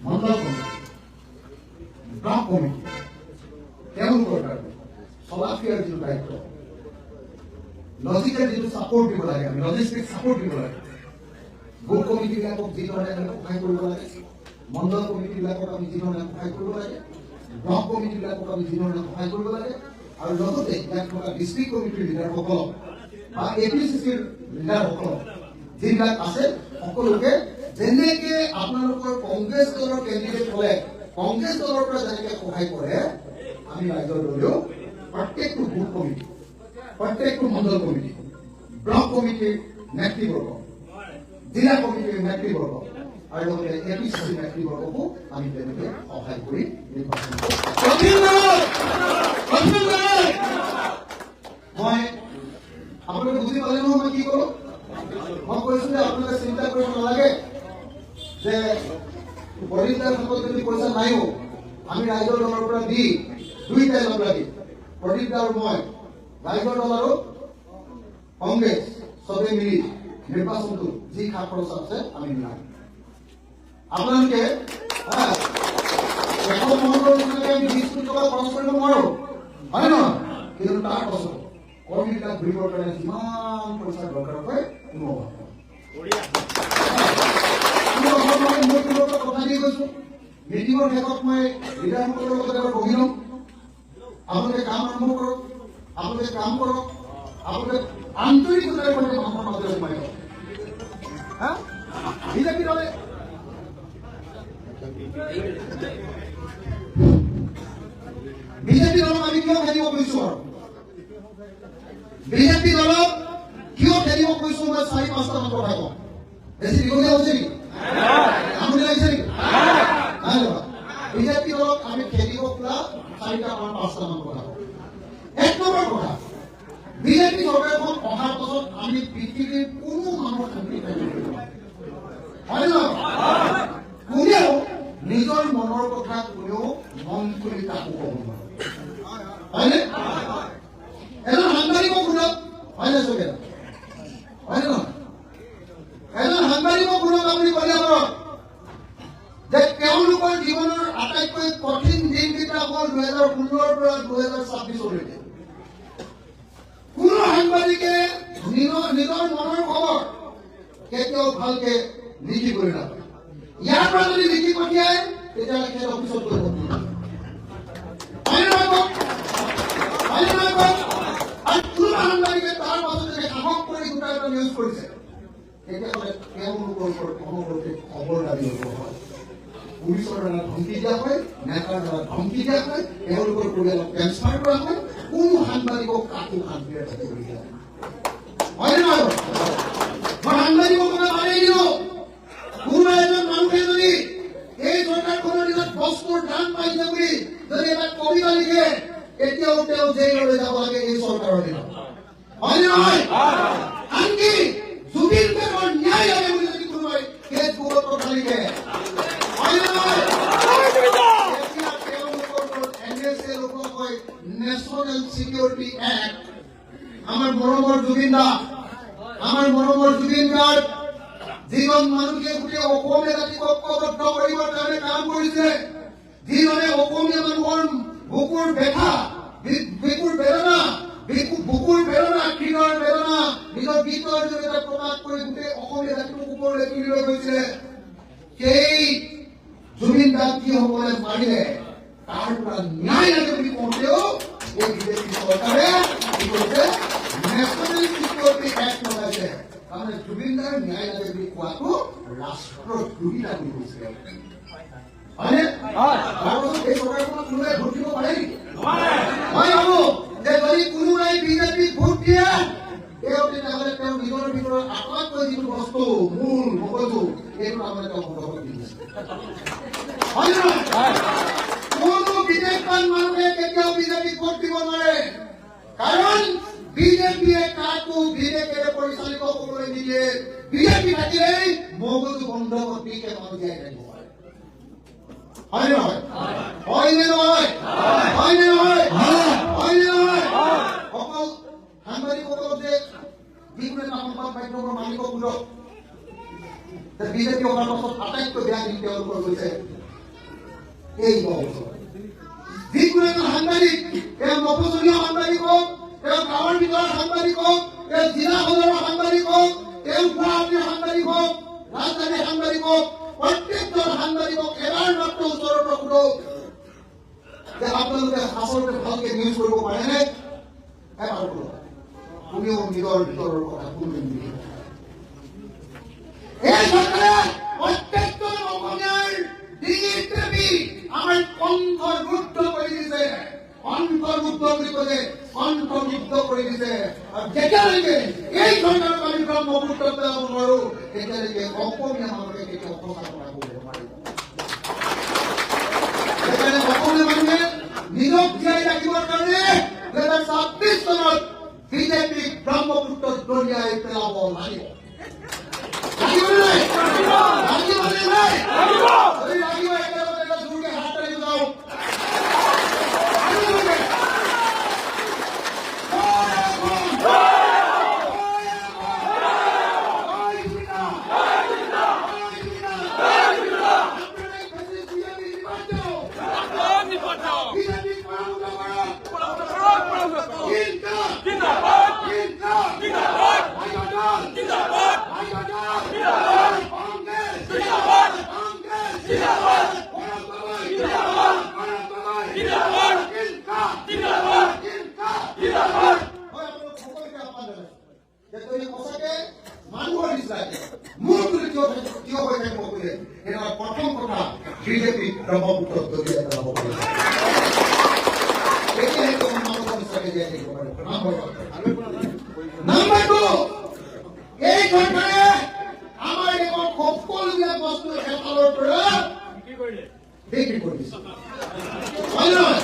মণ্ডল কমিটি, ব্লক কমিটি, তেওঁলোকৰ কাৰণে চলা ফিৰাৰ যিটো দায়িত্ব, লজিকেল যিটো ছাপোৰ্ট দিব লাগে, আমি লজিষ্টিক ছাপোৰ্ট দিব লাগে। বুথ কমিটিবিলাকক যিধৰণে আমি সহায় কৰিব লাগে, মণ্ডল কমিটিবিলাকক আমি যিধৰণে সহায় কৰিব লাগে, ব্লক কমিটিবিলাকক আমি যিধৰণে সহায় কৰিব লাগে, আৰু লগতে ইয়াত থকা ডিষ্ট্ৰিক্ট কমিটিৰ লিডাৰসকলক বা APCCৰ লিডাৰসকলক যিবিলাক আছে সকলোকে যেনেকে আপোনালোকৰ কংগ্ৰেছ দলৰ কেণ্ডিডেট হ'লে কংগ্ৰেছ দলৰ পৰা যেনেকে সহায় কৰে, আমি ৰাইজৰ দলেও প্ৰত্যেকটো বুথ কমিটি, প্ৰত্যেকটো মণ্ডল কমিটি, ব্লক কমিটিৰ নেতৃবৰ্গ, জিলা কমিটিৰ নেতৃবৰ্গ আৰু লগতে এপিচিচি নেতৃবৰ্গকো আমি তেনেকৈ সহায় কৰি নিৰ্বাচন মই আপোনালোকে বুজি পালে নহয় মই কি কৰো মই কৈছো যে আপোনালোকে চিন্তা কৰিব নালাগে যে প্ৰদীপদাৰ হাতত যদি পইচা নাইও আমি ৰাইজৰ দলৰ পৰা দি দুইটাই লগ লাগি প্ৰদীপদা আৰু মই ৰাইজৰ দল আৰু কংগ্ৰেছ চবে মিলি নিৰ্বাচনটো যি খা খৰচ আছে আমি মিলাম আপোনালোকে এখন মহলৰ নিচিনাকৈ আমি 20 কোটি টকা খৰচ কৰিব নোৱাৰো হয় নহয় কিন্তু তাৰ পাছত কৰ্মীবিলাক ঘূৰিবৰ কাৰণে যিমান পইচা দৰকাৰ হয় কোনো অভাৱ কথা দি গৈছো মিটিঙৰ শেষত মই লিডাৰসকলৰ লগত এবাৰ বহি লম আপোনালোকে কাম আৰম্ভ কৰক আপোনালোকে কাম কৰক আপোনালোকে আন্তৰিকতাৰে সৈতে মানুহৰ মাজলৈ সোমাই লওক বিজেপি দলে বিজেপি দলক আমি কিয় খেলিব কৈছো আৰু বিজেপি দলক কিয় খেলিব কৈছো মই 4-5টা মান কথা কওঁ বেছি দীঘলীয়া হৈছে নেকি আমনি লাগিছে নেকি বিজেপি দলক আমি খেলিব পৰা 4টা মান 5টা মান কথা কওঁ এক নম্বৰ কথা বিজেপি চৰকাৰখন অহাৰ পাছত আমি পৃথিৱীৰ কোনো মানুহৰ শান্তি হয় নহয় কোনেও নিজৰ মনৰ কথা কোনেও মন কৰি কাকো ক'ব নোৱাৰে হয়নে এজন সাংবাদিকক শুনক হয়নে চবে হয়নে নহয় এজন সাংবাদিকক শুনক আপুনি ক'লে কৰক যে তেওঁলোকৰ জীৱনৰ আটাইতকৈ কঠিন দিনকেইটা হ'ল 2016 পৰা 2026 কোনো সাংবাদিকে নিজৰ মনৰ খবৰ কেতিয়াও ভালকে লিখি কৰি নাপায় ইয়াৰ পৰা যদি লিখি পঠিয়ায় তেতিয়াহ'লে সেই অফিচত গৈ আৰু কোনো সাংবাদিকে তাৰ পাছত যদি সাহস কৰি দুটা এটা নিউজ কৰিছে তেতিয়াহ'লে তেওঁলোকৰ ওপৰত অনবৰতে খবৰ দাবী হ'ব হয় পুলিচৰ দ্বাৰা ধমকি দিয়া হয় নেতাৰ দ্বাৰা ধমকি দিয়া হয় তেওঁলোকৰ পৰিয়ালক ট্ৰেন্সফাৰ কৰা হয় কোনো সাংবাদিকক কাকো শান্তিৰে থাকিব দিয়া হয় নহয় মই সাংবাদিকক মাৰি দিলো কোনোবা এজন মানুহে যদি এই চৰকাৰখনৰ দিনত বস্তুৰ দাম পাইছে বুলি যদি এটা কবিতা লিখে এতিয়াও তেওঁ জেইললৈ যাব লাগে এই চৰকাৰৰ দিনত হয় নহয় আনকি জুবিন গাৰ্গৰ ন্যায় লাগে বুলি যদি কোনোবাই ফেচবুকত কথা লিখে হয় নহয় এতিয়া তেওঁলোকৰ NSA লোকক কয় নেশ্যনেল চিকিউৰিটি এক্ট আমাৰ মৰমৰ জুবিন দা আমাৰ মৰমৰ জুবিন গাৰ্গ যিজন মানুহে গোটেই অসমীয়া জাতিক ঐক্যবদ্ধ কৰিবৰ কাৰণে কাম কৰিছে যিজনে অসমীয়া মানুহৰ বুকুৰ বেদনা কৃণৰ বেদনা নিজৰ গীতৰ জৰিয়তে প্ৰকাশ কৰি গোটেই অসমীয়া জাতিটোক ওপৰলৈ তুলি লৈ গৈছিলে সেই জুবিন গাৰ্গীসকলে মাৰিলে তাৰ পৰা ন্যায় লাগে বুলি কওঁতেও এই বিজেপি চৰকাৰে কি কৰিছে নেশ্যনেল চিকিউৰিটি এক্ট লগাইছে তাৰমানে জুবিন গাৰ্গ ন্যায় লাগে বুলি কোৱাটো ৰাষ্ট্ৰদ্ৰোহীতা বুলি কৈছে হয়নে তাৰপাছত এই চৰকাৰখনক কোনোবাই ভোট দিব পাৰে নেকি মই ভাবো যে যদি কোনোবাই বিজেপিক ভোট দিয়ে তেওঁ তেতিয়াহ'লে তেওঁ নিজৰ ভিতৰত আটাইতকৈ যিটো বস্তু মূল মগজু সেইটো তাৰমানে তেওঁ বন্ধ কৰি দিছে হয় নহয় কোনো বিদেশবান মানুহে কেতিয়াও বিজেপিক ভোট দিব নোৱাৰে কাৰণ বিজেপিয়ে কাকো বিবেকেৰে পৰিচালিত হ'বলৈ নিদিয়ে বিজেপি থাকিলেই মগজু বন্ধ কৰি মানুহ জীয়াই থাকিব পাৰে হয় নহয় হয়নে নহয় হয়নে নহয় হয়নে নহয় অকল সাংবাদিকসকলক যে যিকোনো এটা সংবাদ মাধ্যমৰ মালিকক সোধক বিজেপি অহাৰ পাছত আটাইতকৈ বেয়া দিন তেওঁলোকৰ হৈছে এই অৱস্থা যিকোনো এটা সাংবাদিক তেওঁ মফচলীয়া সাংবাদিক হওক তেওঁ গাঁৱৰ ভিতৰৰ সাংবাদিক হওক তেওঁ জিলা সদৰৰ সাংবাদিক হওক তেওঁ গুৱাহাটীৰ সাংবাদিক হওক ৰাজধানীৰ সাংবাদিক হওক প্ৰত্যেকজন সাংবাদিকক এবাৰ মাত্ৰ ওচৰৰ পৰা সোধক যে আপোনালোকে আচলতে ভালকে নিউজ কৰিব পাৰেনে এবাৰ সোধক কোনেও নিজৰ ভিতৰৰ কথা কোনোদিন নিদিয়ে এই চৰকাৰে প্ৰত্যেকজন অসমীয়াৰ ডিঙিত টেপি আমাৰ কণ্ঠৰ ৰুদ্ধ কৰি দিছে কণ্ঠৰ ৰুদ্ধ বুলি কৈছে কণ্ঠবিদ্ধ কৰি দিছে আৰু যেতিয়ালৈকে এই চৰকাৰক আমি ব্ৰহ্মপুত্ৰত পেলাব নোৱাৰো তেতিয়ালৈকে অসমীয়া মানুহে কেতিয়াও সঁচা কথা ক'ব নোৱাৰিব। সেইকাৰণে অসমীয়া মানুহে নিজক জীয়াই ৰাখিবৰ কাৰণে 2026 চনত বিজেপিক ব্ৰহ্মপুত্ৰত দলিয়াই পেলাব লাগিব। প্ৰথম কথা বিজেপি ব্ৰহ্মপুত্ৰত দলিয়াই পেলাব পাৰিব। নাম্বাৰ 2, এই চৰকাৰে আমাৰ দেশৰ সকলোবিলাক বস্তু এফালৰ পৰা বিক্ৰী কৰি দিছে। হয় নহয়?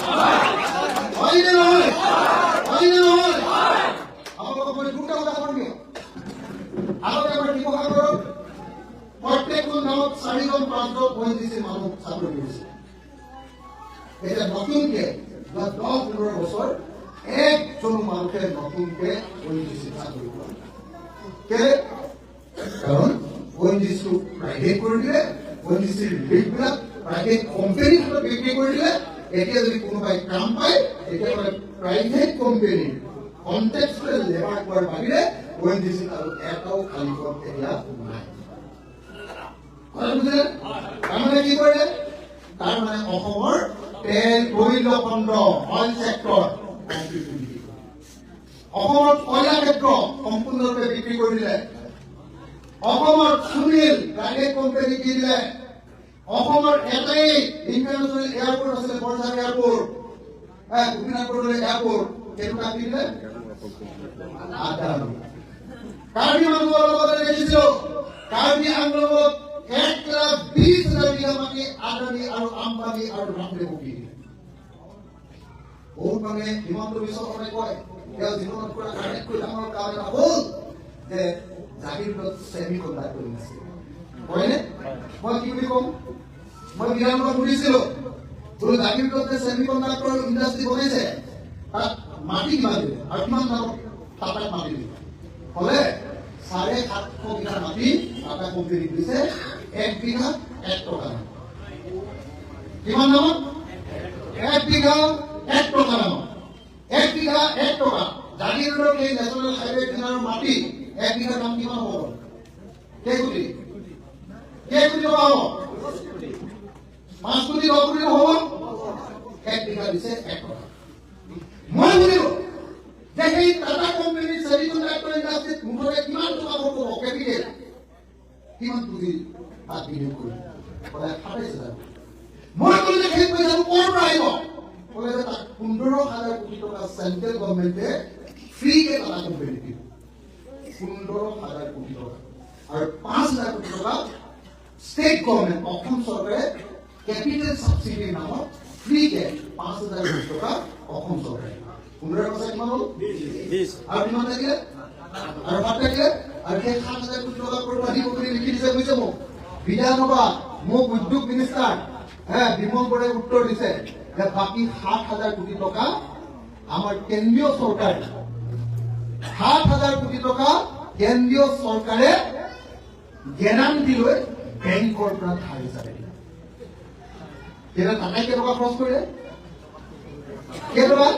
আপোনালোকক মই দুটা উদাহৰণ দিওঁ। আগতে আমাৰ শিৱসাগৰত প্ৰত্যেকখন গাঁৱত 4জন 5জন ONGC মানুহ চাকৰি কৰিছে। এতিয়া নতুনকে 10-15 বছৰ একজনো মানুহে নতুনকে ONGC চাকৰি কৰে। কেলে? কাৰণ ONGC প্ৰাইভেট কৰি দিলে, ONGC ৰিলিফবিলাক প্ৰাইভেট কোম্পানীৰ হাতত বিক্ৰী কৰি দিলে। এতিয়া যদি কোনোবাই কাম পায় তেতিয়াহ'লে প্ৰাইভেট কোম্পানীৰ কণ্টেক্সুৱেল লেবাৰ পোৱাৰ বাহিৰে ONGC আৰু এটাও খালী পদ এতিয়া নাই। তাৰমানে কি কৰিলে? তাৰমানে অসমৰ তেল তৈল খণ্ড অইল ছেক্টৰ অসমৰ কয়লা ক্ষেত্ৰ সম্পূৰ্ণৰূপে বিক্ৰী কৰি দিলে। অসমৰ সুনীল প্ৰাইভেট কোম্পানী দি দিলে। অসমৰ এটাই ইণ্টাৰনেশ্যনেল এয়াৰপৰ্ট আছিলে, বৰঝাৰ এয়াৰপৰ্ট, গোপীনাথপুৰলৈ এয়াৰপৰ্ট, সেইটো কাটি দিলে। কাৰ্বি মানুহৰ লগত দেখিছিলো, কাৰ্বি আংলঙত 1,20,000 বিঘা মাটি আদানী আৰু আম্বানী আৰু ৰামদেৱে বকি দিলে। বহুত মানুহে হিমন্ত বিশ্ব শৰ্মাই কয় তেওঁ জীৱনত কৰা আটাইতকৈ ডাঙৰ কাম এটা হ'ল যে জাগিৰোডত ছেমিকণ্ডাক্টৰ ইণ্ডাষ্ট্ৰী। হয়নে? মই কি বুলি কম? মই বিধানসভাত সুধিছিলো বোলো জাগিৰোডত যে ছেমিকণ্ডাক্টৰ ইণ্ডাষ্ট্ৰী বনাইছে তাত মাটি কিমান দিলে আৰু কিমান দামত টাটাক মাটি দিলে? হ'লে 750 বিঘা মাটি টাটা কোম্পানী দিছে 1 বিঘা 1 টকা। কিমান দামত? 1 বিঘা 1 টকা দামত। 1 বিঘা 1 টকা। জাগিৰোডৰ এই নেশ্যনেল হাইৱে কিনাৰৰ মাটি 1 বিঘাৰ দাম কিমান হ'ব? কেইকোটি টকা হ'ব? 5 কোটি 10 কোটি হ'ব? 1 বিঘা দিছে 1 টকা। মই সুধিলো যে সেই টাটা কোম্পানীৰ ছেমিকণ্ডাক্টৰ ইণ্ডাষ্ট্ৰীত মুঠতে কিমান টকা হ'ব কেপিটেল? কিমান পুঁজি তাত বিনিয়োগ কৰিলে? ক'লে 27,000। মই ক'লো যে সেই পইচাটো ক'ৰ পৰা আহিব? ক'লে যে তাত 15,000 কোটি টকা চেণ্ট্ৰেল গভৰ্ণমেণ্টে ফ্ৰীকে টাটা কোম্পানীক দিব। 15,000 কোটি টকা আৰু 5,000 কোটি টকা ষ্টেট গভৰ্ণমেণ্ট অসম চৰকাৰে কেপিটেল ছাবচিডিৰ নামত ফ্ৰীকে 5,000 কোটি টকা অসম চৰকাৰে। 15% কিমান হ'ল? 20। আৰু কিমান থাকিলে? আৰু 7 থাকিলে? আৰু সেই 7,000 কোটি টকা ক'ৰ পৰা দিব বুলি লিখি দিছে বুজিছে মোক বিধানসভা মোক উদ্যোগ মিনিষ্টাৰ বিমল বৰাই উত্তৰ দিছে যে বাকী 7,000 কোটি টকা আমাৰ কেন্দ্ৰীয় চৰকাৰে 7,000 কোটি টকা কেন্দ্ৰীয় চৰকাৰে গেৰাণ্টি লৈ বেংকৰ পৰা ধাৰ হিচাপে দিয়ে। তেতিয়া টাটাই কেইটকা খৰচ কৰিলে? কেইটকা?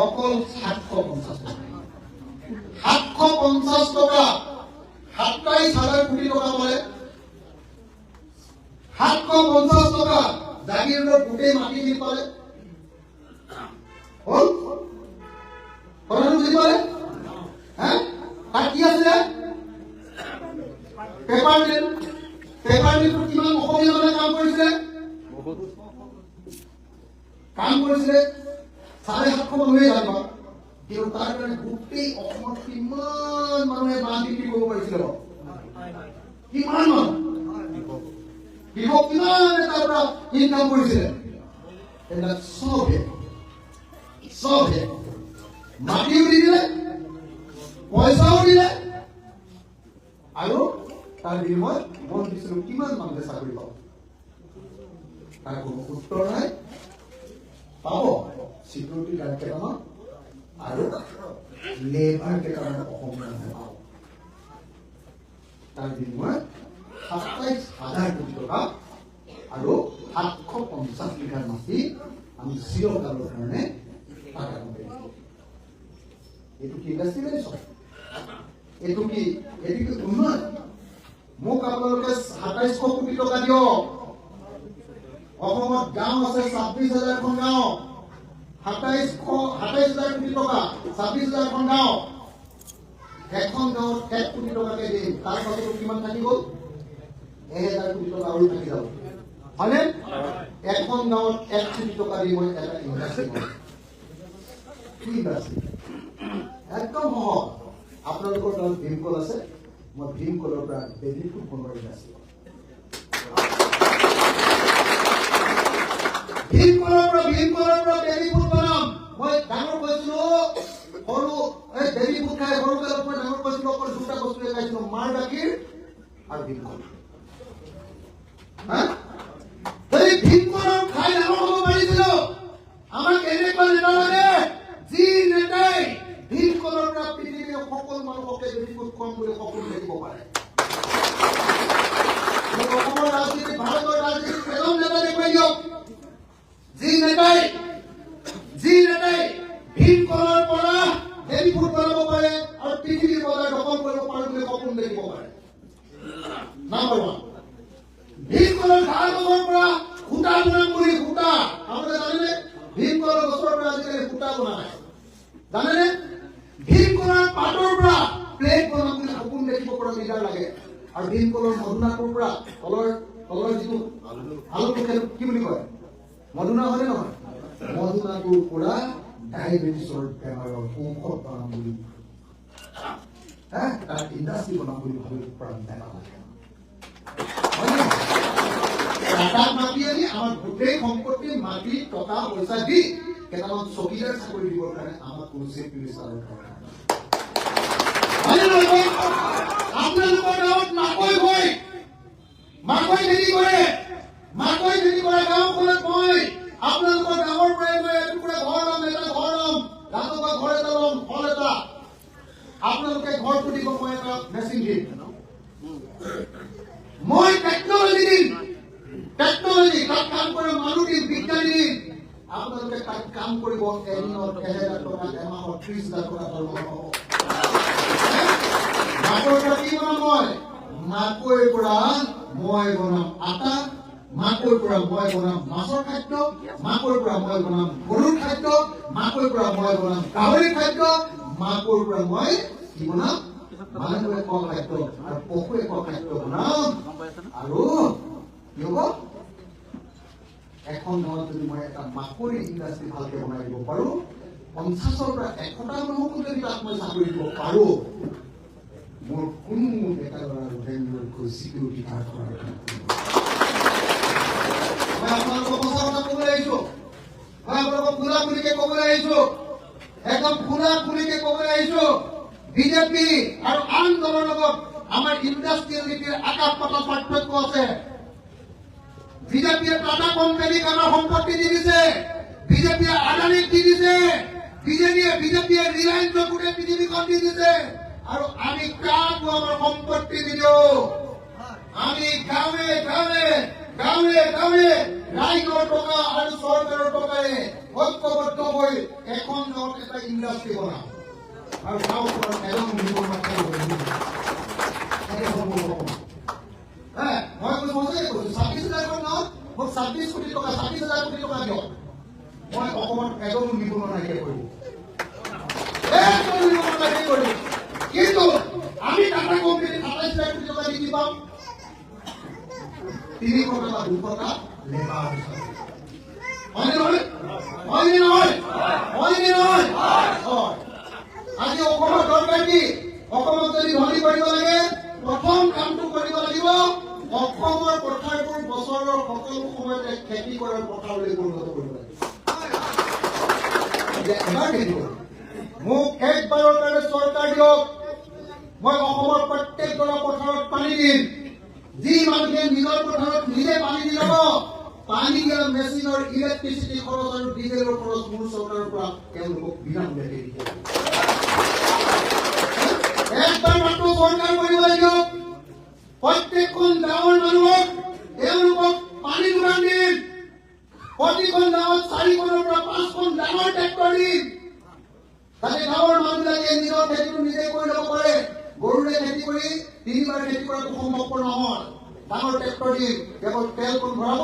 অকল 750 টকা। 750 টকা 27,000 কোটি টকা বলে। 750 টকা জাগিৰোডৰ গোটেই মাটিখিনি পালে। হ'ল কথাটো বুজি পালে? তাত কি আছিলে? পেপাৰ মিল। পেপাৰ মিলটোত কিমান অসমীয়া মানুহে কাম কৰিছিলে? কাম কৰিছিলে 750 মানুহে জানিব। কিন্তু তাৰ কাৰণে গোটেই অসমত কিমান মানুহে বাঁহ বিক্ৰী কৰিব পাৰিছিল কিমান মানুহ কৃষক কিমান তাৰ পৰা ইনকাম কৰিছিলে এইবিলাক চবে মাটিও দি দিলে পইচাও দিলে আৰু তাৰ বিনিময়ত মন দিছিলো কিমান মানুহে চাকৰি পাব তাৰ কোনো উত্তৰ নাই পাব চিকিউৰিটি গাৰ্ড কেইটামান আৰু লেবাৰ কেইটামান অসমৰ মানুহে পাব তাৰ বিনিময়ত 27,000 কোটি টকা আৰু 750 বিঘা মাটি আমি চিৰকালৰ কাৰণে টাকা কমাই এইটো কি ইণ্ডাষ্ট্ৰিয়েলিজম এইটো কি উন্নয়ন মোক আপোনালোকে 2700 কোটি টকা দিয়ক অসমত গাঁও আছে 26,000খন গাঁও 27,000 কোটি টকা 26,000খন গাঁও এখন গাঁৱত 1 কোটি টকাকে দিম তাৰ পাছতো কিমান থাকি গ'ল 1,000 কোটি টকা আৰু থাকি যাব হয়নে এখন গাঁৱত 1 কোটি টকা দি মই এটা ইণ্ডাষ্ট্ৰি কি ইণ্ডাষ্ট্ৰি একদম সহজ আপোনালোকৰ গাঁৱত ভীমকল আছে মই ভীমকলৰ পৰা বেবিফুড বনোৱাৰ ইণ্ডাষ্ট্ৰি ভীমকলৰ পৰা বেবিফুড বনাম মই ডাঙৰ কৈছিলো সৰু বেবিফুড খাই সৰু কালত মই ডাঙৰ কৈছিলো অকল দুটা বস্তুৱে খাইছিলো মাৰ গাখীৰ আৰু ভীমকল ভীমকলৰ খাই ডাঙৰ হ'ব পাৰিছিলো আমাক এনেকুৱা নেতা লাগে যি নেতাই ভীমকলৰ পৰা পৃথিৱীৰ সকলো মানুহকে বেবিফুড খুৱাম বুলি সপোন দেখিব পাৰে অসমৰ ৰাজনীতি ভাৰতৰ ৰাজনীতিত এজন নেতা দেখুৱাই দিয়ক যি নেতাই ভীমকলৰ পৰা বেবিফুড বনাব পাৰে আৰু পৃথিৱীৰ বজাৰ দখল কৰিব পাৰে বুলি সপোন দেখিব পাৰে নাম্বাৰ 1 ভীমকলৰ ঘাঁহ গছৰ পৰা সূতা বনাম বুলি সূতা আপোনালোকে জানেনে ভীমকলৰ গছৰ পৰা আজিকালি সূতা বনায় জানেনে ভীমকলৰ পাতৰ পৰা প্লেট বনাম বুলি সপোন দেখিব পৰা লিডাৰ লাগে আৰু ভীমকলৰ মধুনাটোৰ পৰা তলৰ যিটো আলুটো কি বুলি কয় মধুনা হয়নে নহয় মধুনাটোৰ পৰা ডায়েবেটিছৰ বেমাৰৰ ঔষধ বনাম বুলি তাৰ ইণ্ডাষ্ট্ৰি বনাম বুলি ভাবিব পৰা নেতা লাগে টাটাক মাতি আনি আমাৰ গোটেই সম্পত্তি মাটি টকা পইচা দি কেইটামান চকীদাৰ চাকৰি দিবৰ কাৰণে আমাক কোনো চিফ মিনিষ্টাৰৰ আপোনালোকৰ গাঁৱত মাকৈ খেতি কৰে গাঁওখনত মই আপোনালোকৰ গাঁৱৰ পৰাই মই এটুকুৰা ঘৰ ল'ম এটা ঘৰ ল'ম ৰাজহুৱা ঘৰ এটা ল'ম হল এটা আপোনালোকে ঘৰ তুলিব মই এটা মেচিন দিম মই টেকনলজি দিম তাত কাম কৰে মানুহ দিম বিজ্ঞানী দিম আপোনালোকে তাত কাম কৰিব এদিনত 1,000 টকা এমাহত 30,000 টকা দৰমহা পাব মাকৈৰ পৰা কি বনাম মাকৈৰ পৰা মই বনাম আটা মাকৈৰ পৰা মই বনাম মাছৰ খাদ্য মাকৈৰ পৰা মই বনাম গৰুৰ খাদ্য মাকৈৰ পৰা মই বনাম গাহৰিৰ খাদ্য মাকৈৰ পৰা মই কি বনাম মানুহে খোৱা খাদ্য আৰু পশুৱে খোৱা খাদ্য বনাম আৰু কি হ'ব এখন গাঁৱত যদি মই এটা মাকৈৰ ইণ্ডাষ্ট্ৰি ভালকে বনাই দিব পাৰো 50ৰ পৰা 100টা মানুহকো যদি তাত মই চাকৰি দিব পাৰো মোৰ কোনো ডেকা ল'ৰা বেংগলোৰকৈ চিকিউৰিটি গাৰ্ড কৰাৰ মই আপোনালোকক সঁচা কথা ক'বলৈ আহিছো মই আপোনালোকক খোলাখুলিকে ক'বলৈ আহিছো একদম খোলাখুলিকে ক'বলৈ আহিছো বিজেপি আৰু আন দলৰ লগত আমাৰ ইণ্ডাষ্ট্ৰিয়েল নীতিৰ আকাশ পাতাল পাৰ্থক্য আছে বিজেপিয়ে টাটা কোম্পানীক আমাৰ সম্পত্তি দি দিছে বিজেপিয়ে আদানীক দি দিছে বিজেপিয়ে ৰিলায়েন্সক গোটেই পৃথিৱীখন দি দিছে আৰু আমি কাকো আমাৰ সম্পত্তি নিদিওঁ আমি গাঁৱে ৰাইজৰ টকা আৰু চৰকাৰৰ টকাৰে ঐক্যবদ্ধ হৈ এখন গাঁৱত এটা ইণ্ডাষ্ট্ৰি বনাম আৰু গাঁওখনত এজন নিৰ্মাণ মই সঁচাই কৈছো 26,000 গাঁৱত মোক 26 কোটি টকা 26,000 কোটি টকা দিয়ক মই অসমত এজন নিবনুৱা নাইকিয়া কৰিম কিন্তু আমি টাটা কোম্পানী 27,000 কোটি টকা দি কি পাম 300 টকা 200 টকা লেবাৰ হয়নে নহয় পৰিণত কৰিব লাগে। এবাৰ খেতি কৰোঁ, মোক একবাৰৰ কাৰণে চৰকাৰ দিয়ক, মই অসমৰ প্ৰত্যেকজোপা পথাৰত পানী দিম। যি মানুহে নিজৰ পথাৰত নিজে পানী দি ল'ব, পানী দিয়া মেচিনৰ ইলেক্ট্ৰিচিটি খৰচ আৰু ডিজেলৰ খৰচ মোৰ চৰকাৰৰ পৰা তেওঁলোকক বিনামূলীয়াকৈ দি দিব। একবাৰ মাত্ৰ চৰকাৰ কৰিব লাগিব, প্ৰত্যেকখন গাঁৱৰ মানুহক তেওঁলোকক পানী যোগান দিম। প্ৰতিখন গাঁৱত 4খনৰ পৰা 5খন ডাঙৰ ট্ৰেক্টৰ দিম, যাতে গাঁৱৰ মানুহবিলাকে নিজৰ খেতিটো নিজে কৰি ল'ব পাৰে। গৰুৰে খেতি কৰি 3বাৰ খেতি কৰাটো সম্ভৱপৰ নহয়। ডাঙৰ ট্ৰেক্টৰ দিম, কেৱল তেলকণ ভৰাব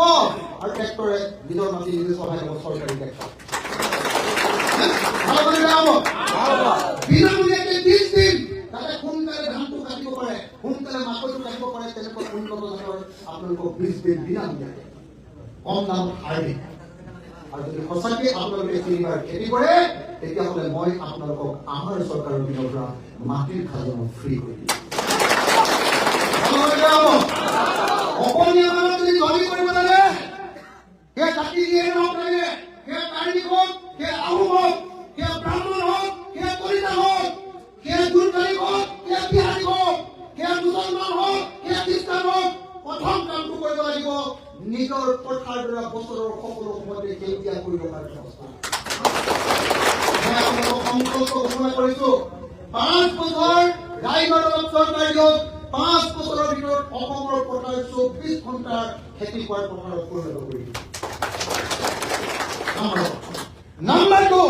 আৰু ট্ৰেক্টৰে নিজৰ মাটি নিজে চহাই ল'ব। চৰকাৰী ট্ৰেক্টৰ বিনামূলীয়াকৈ বীজ দিম, যাতে সোনকালে ধানটো কাটিব পাৰে, সোনকালে মাকৈটো কাটিব পাৰে। তেনেকুৱা উন্নত ধৰণৰ আপোনালোকক বীজ দিম বিনামূলীয়াকৈ, কম দামত সাৰ দিম। আৰু যদি সঁচাকৈ আপোনালোকে 3বাৰ খেতি কৰে, তেতিয়াহ'লে মই আপোনালোকক আমাৰ চৰকাৰৰ পিনৰ পৰা মাটিৰ খাজনা ফ্ৰী কৰি দিম। অসমীয়া মানুহ যদি জমি কৰিব লাগে, সেয়া জাতি দিয়ে নহওক লাগে, সেয়া কাৰ্বি হওক, সেয়া আহোম হওক, সেয়া ব্ৰাহ্মণ হওক, সেয়া কলিতা হওক, সেয়া গুৰকাৰী হওক, সেয়া বিহাৰী হওক, সেয়া মুছলমান হওক, সেয়া খ্ৰীষ্টান হওক, প্ৰথম কামটো কৰিব লাগিব নিজৰ পথাৰ দৰা বছৰৰ সকলো সময়তে সেউজীয়া কৰিব কাৰণে ব্যৱস্থা। মই আপোনালোকক সংকল্প ঘোষণা কৰিছো, 5 বছৰ ৰাইজৰ লগত চৰকাৰ দিয়ক, 5 বছৰৰ ভিতৰত অসমৰ পথাৰ 24 ঘণ্টাৰ খেতি কৰাৰ পথাৰত পৰিণত কৰি দিব। নাম্বাৰ 2,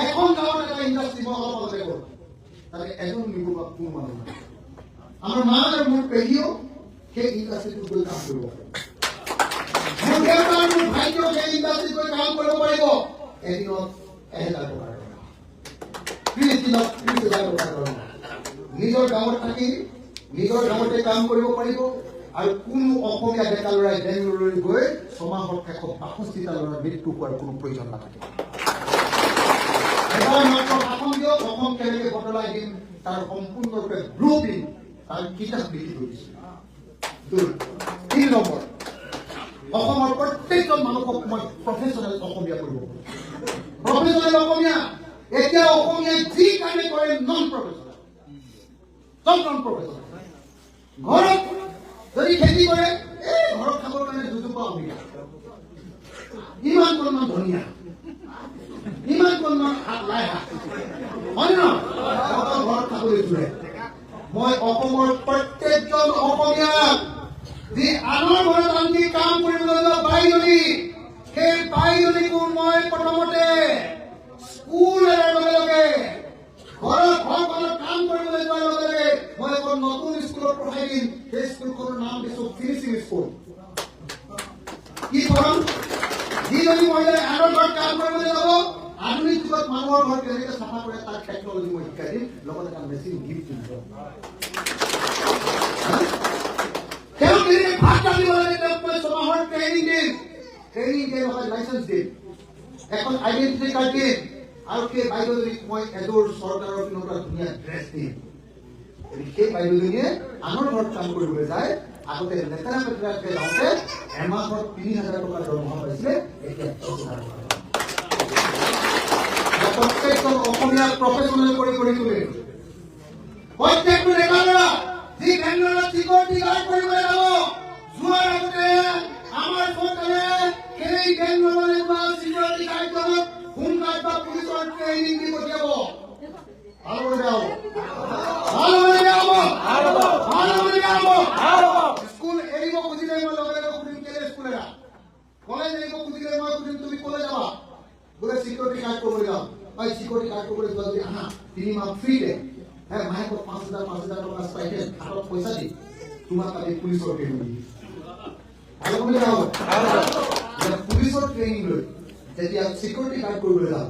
এখন গাঁৱত এটা ইণ্ডাষ্ট্ৰী মই অলপ আগতে কৰো, তাতে এজন নিবনুৱা কোনো মানুহ নাই। আমাৰ মা আৰু মোৰ পেহীও সেই ইণ্ডাষ্ট্ৰীটোত গৈ কাম কৰিব পাৰে। মোৰ দেউতা আৰু মোৰ ভাইটিও সেই ইণ্ডাষ্ট্ৰীত গৈ কাম কৰিব পাৰিব। এদিনত 1000 টকাৰ, 30 দিনত 30,000 টকাৰ দৰমহা। নিজৰ গাঁৱত থাকি নিজৰ গাঁৱতে কাম কৰিব পাৰিব। আৰু কোনো অসমীয়া ডেকা ল'ৰাই বেংগলুৰুলৈ গৈ 6 মাহত 162টা ল'ৰাৰ মৃত্যু হোৱাৰ কোনো প্ৰয়োজন নাথাকে। এবাৰ মাত্ৰ শাসন দিয়ক, অসম কেনেকৈ বদলাই দিম তাৰ সম্পূৰ্ণৰূপে ব্লুপ্ৰিণ্ট, তাৰ কিতাপ লিখি থৈ দিছো। 3 নম্বৰ, অসমৰ প্ৰত্যেকজন মানুহক মই প্ৰফেচনেল অসমীয়া কৰিব পাৰোঁ। প্ৰফেচনেল অসমীয়া এতিয়া অসমীয়াই যি কামে কৰে নন প্ৰফেচনেল, চব নন প্ৰফেচনেল। ঘৰত যদি খেতি কৰে, ঘৰত খাবৰ কাৰণে 2জোপা অমিতা, ইমান পৰিমাণ ধনিয়া, ইমান পৰিমাণ লাই শাক, হয় ন? ঘৰত খাবলৈ জোৰে। মই অসমৰ প্ৰত্যেকজন অসমীয়াক যি আনৰ ঘৰত আনকি কাম কৰিবলৈ যোৱা বাইজনী, সেই বাইজনীকো মই প্ৰথমতে স্কুল এৰাৰ লগে লগে, ঘৰত ঘৰখনত কাম কৰিবলৈ যোৱাৰ লগে লগে মই এখন নতুন স্কুলত পঠাই দিম। সেই স্কুলখনৰ নাম দিছো ফিনিচিং স্কুল। কি কৰম? যিজনী মহিলাই আনৰ ঘৰত কাম কৰিবলৈ যাব, আধুনিক যুগত মানুহৰ ঘৰ কেনেকৈ চাফা কৰে তাৰ টেকনলজি মই শিকাই দিম, লগতে এটা মেচিন গিফ্ট দিম। তেওঁ কেনেকৈ ভাত ৰান্ধিব লাগে তেওঁক মই 6 মাহৰ ট্ৰেইনিং দিম। ট্ৰেইনিং দিয়ে নহয়, লাইচেন্স দিম, এখন আইডেণ্টিটি কাৰ্ড দিম, আৰু সেই বাইদেউজনীক মই এযোৰ চৰকাৰৰ পিনৰ পৰা ধুনীয়া ড্ৰেছ দিম। সেই বাইদেউজনীয়ে আনৰ ঘৰত কাম কৰিবলৈ যায়, আগতে লেতেৰা পেতেৰাকৈ যাওঁতে এমাহত 30,000 টকাৰ দৰমহা পাইছিলে, এতিয়া 10,000 টকা। প্ৰত্যেকজন অসমীয়াক প্ৰফেচনেল কৰি তুলিম। প্ৰত্যেকটো ডেকা ল'ৰা যি বেংগলৰত চিকিউৰিটি গাৰ্ড কৰিবলৈ যাব, যোৱাৰ আগতে আমাৰ চৰকাৰে সেই বেংগলৰলৈ যোৱা চিকিউৰিটি গাৰ্ডজনক হোমগাৰ্ড বা পুলিচৰ ট্ৰেইনিং দি পঠিয়াব। স্কুল এৰিব খুজিলে মই লগে লগে সুধিম, কেলে স্কুল এৰা? কলেজ এৰিব খুজিলে মই সুধিম, তুমি কলে যাবা? বোলে চিকিউৰিটি গাৰ্ড কৰিবলৈ যাওঁ। চিকিউৰিটি গাৰ্ড কৰিবলৈ যোৱা যদি আহা 3 মাহ ফ্ৰী দে, মাহেকত 5,000 টকা ষ্টাইপেণ্ড, হাতত পইচা দি তোমাক আজি পুলিচৰ ট্ৰেইনিং দি পুলিচৰ ট্ৰেইনিং লৈ যেতিয়া চিকিউৰিটি গাৰ্ড কৰিবলৈ যাওঁ,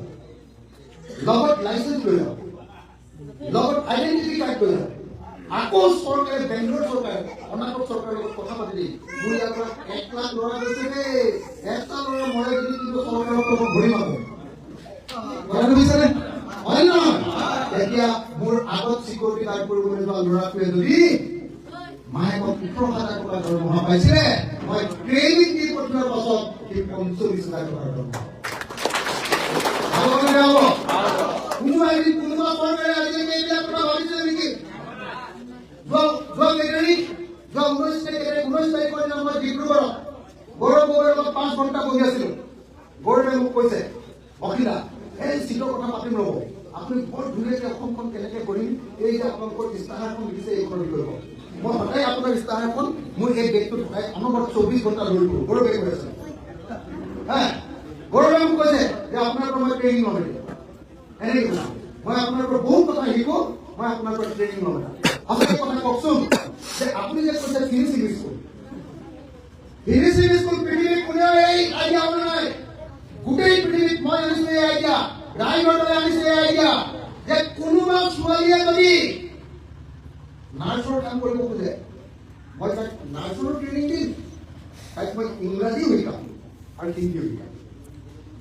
লগত লাইচেন্স লৈ যাওঁ, লগত আইডেন্টিটি কাৰ্ড লৈ যাওঁ, আকৌ চৰকাৰে বেংগলোৰ চৰকাৰে কৰ্ণাটক চৰকাৰৰ লগত কথা পাতি দিম, মোৰ ইয়াৰ পৰা 1 লাখ ল'ৰা গৈছে দেই, 1টা ল'ৰা মৰে যদি কিন্তু চৰকাৰক ঘূৰি মাৰো। কথাটো বিচাৰে হয় নহয়? এতিয়া মোৰ আগত চিকিউৰিটি গাৰ্ড কৰিবলৈ যোৱা ল'ৰাটোৱে যদি মাহেকত 18,000 টকা দৰমহা পাইছিলে মই ট্ৰেইনিং দি পঠোৱাৰ পাছত সি 45,000 টকা দৰমহা কোনোবা চৰকাৰে আজিলৈকে এইবিলাক কথা ভাবিছিলে নেকি? যোৱা 19 তাৰিখৰ দিনা মই ডিব্ৰুগড়ত গৌৰৱ গগৈৰ লগত 5 ঘণ্টা বহি আছিলো। গৌৰৱে মোক কৈছে, অখিলা এই চিটৰ কথা পাতিম ৰ'ব, আপুনি বৰ ধুনীয়াকৈ অসমখন কেনেকৈ কৰিম, এই যে আপোনালোকৰ ইস্তাহাৰখন লিখিছে এইখনৰ বিষয়ে কওক। মই সদায় আপোনাৰ ইস্তাহাৰখন মোৰ এই বেগটোত ভৰাই অনবৰত 24 ঘণ্টা লৈ ফুৰো। গৌৰৱে কৈ আছে, গৌৰৱে মোক কৈছে যে আপোনাৰ পৰা মই ট্ৰেইনিং ল'ম, এনেকৈ কৈছো মই আপোনাৰ পৰা বহুত কথা শিকো, মই আপোনাৰ পৰা ট্ৰেইনিং ল'ম। আপুনি কথা কওকচোন যে আপুনি যে কৈছে ফিনিচিং স্কুল পৃথিৱীত কোনেও এই আইডিয়া অনা নাই। গোটেই পৃথিৱীত মই আনিছো এই আইডিয়া, ৰায়গড়লৈ আনিছো এই আইডিয়া যে কোনোবা ছোৱালীয়ে যদি নাৰ্ছৰ কাম কৰিব খোজে মই তাক নাৰ্ছৰো ট্ৰেইনিং দিম, তাইক মই ইংৰাজীও শিকাম আৰু হিন্দীও শিকাম।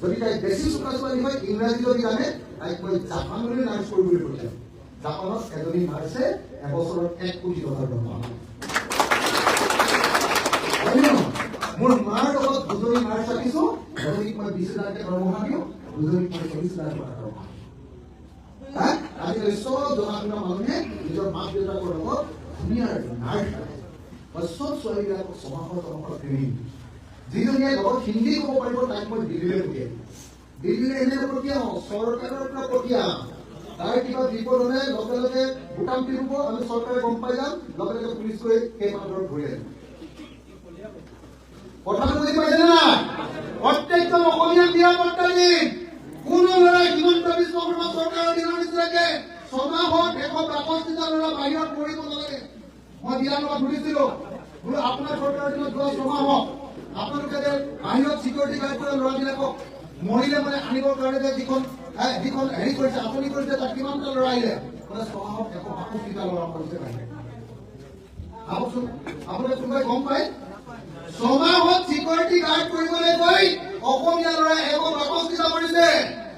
যদি তাই বেছি চোকা ছোৱালী হয়, ইংৰাজী যদি জানে, তাইক মই জাপানলৈ নাৰ্ছ কৰিবলৈ পঠিয়াম। জাপানত এজনী নাৰ্ছে এবছৰত 1 কোটি টকা দৰমহা পায়। মোৰ মাৰ লগত 2জনী নাৰ্ছ ৰাখিছো, এজনীক মই 20,000 দৰমহা দিওঁ, 2জনীক মই 40,000 টকা দৰমহা। আজিকালি চব জনা শুনা মানুহে নিজৰ মাক দেউতাকৰ লগত ধুনীয়া নাৰ্ছ ৰাখে। মই চব ছোৱালীবিলাকক ছমাহৰ ট্ৰেইনিং দিওঁ। যিজনীয়ে লগত হিন্দী ক'ব পাৰিব তাক মই দিল্লীলৈ পঠিয়াম। দিল্লীলৈ এনেকৈ পঠিয়াওঁ, চৰকাৰৰ পৰা পঠিয়াম। তাৰ কিবা বিপদ হ'লে লগে লগে বুটাম টিপিব, আমি চৰকাৰে গম পাই যাম, লগে লগে পুলিচ গৈ সেই মানুহক ধৰি আনিম। কথাটো বুজি পাইছে নে নাই? প্ৰত্যেকজন অসমীয়া নিৰাপত্তা দিম। কোনো ল'ৰাই হিমন্ত বিশ্ব শৰ্মা চৰকাৰৰ দিনৰ নিচিনাকে 6 মাহত 162টা ল'ৰা বাহিৰত পঢ়িব নালাগে। মই দিয়াৰ লগত শুনিছিলো, বোলো আপোনাৰ চৰকাৰৰ দিনত যোৱা 6 মাহত আপোনালোকে যে বাহিৰত চিকিউৰিটি গাৰ্ড কৰা ল'ৰাবিলাকক মৰিলে মানে আনিবৰ কাৰণে যে যিখন হেৰি কৰিছে, আপুনি কৰিছে, তাত কিমানটা ল'ৰা আহিলে? মানে 6 মাহত 162টা ল'ৰা কৰিছে বাহিৰত। ভাবকচোন, আপোনালোকে কোনোবাই গম পায়? 6 মাহত চিকিউৰিটি গাৰ্ড কৰিবলৈ গৈ অসমীয়া ল'ৰাই 162টা কৰিছে।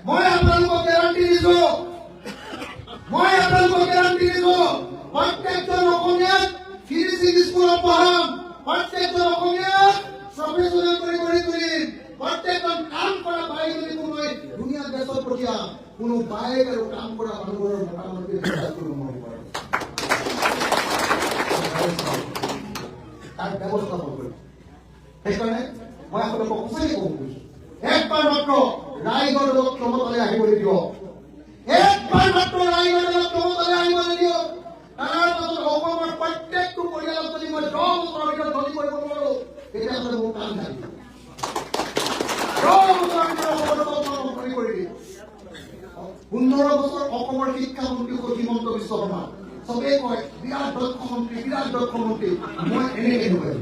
মই আপোনালোকক গেৰাণ্টি দিছো, প্ৰত্যেকজন অসমীয়াক ফিনিচিং স্কুলত পঢ়াম, প্ৰত্যেকজন অসমীয়াক প্ৰফেচনেল কৰি তুলিম, প্ৰত্যেকজন কাম কৰা বাইজনীকো মই ধুনীয়া দেশত পঠিয়াম। কোনো বাইক আৰু কাম কৰা মানুহবোৰৰ মোটামুটি কৰিব নোৱাৰিব, তাৰ ব্যৱস্থা কৰিম। সেইকাৰণে মই আপোনালোকক সঁচাকৈ ক'ব খুজিছো, একবাৰ মাত্ৰ ৰায়গড়ক ক্ষমতালৈ আহিবলৈ দিয়ক, একবাৰ মাত্ৰ ৰায়গড়ক ক্ষমতালৈ আহিবলৈ দিয়ক। তাৰ পাছত অসমৰ প্ৰত্যেকটো পৰিয়ালক যদি মই 10 বছৰৰ ভিতৰত ধনী কৰিব নোৱাৰো, তেতিয়াহ'লে মোৰ কাম নাই। 10 বছৰৰ ভিতৰত অসমৰ ধনী কৰি দিম। 15 বছৰ অসমৰ শিক্ষামন্ত্ৰী হ'ল হিমন্ত বিশ্ব শৰ্মা। চবেই কয় বিৰাট দক্ষ মন্ত্ৰী, মই এনেকৈ নকৰিম।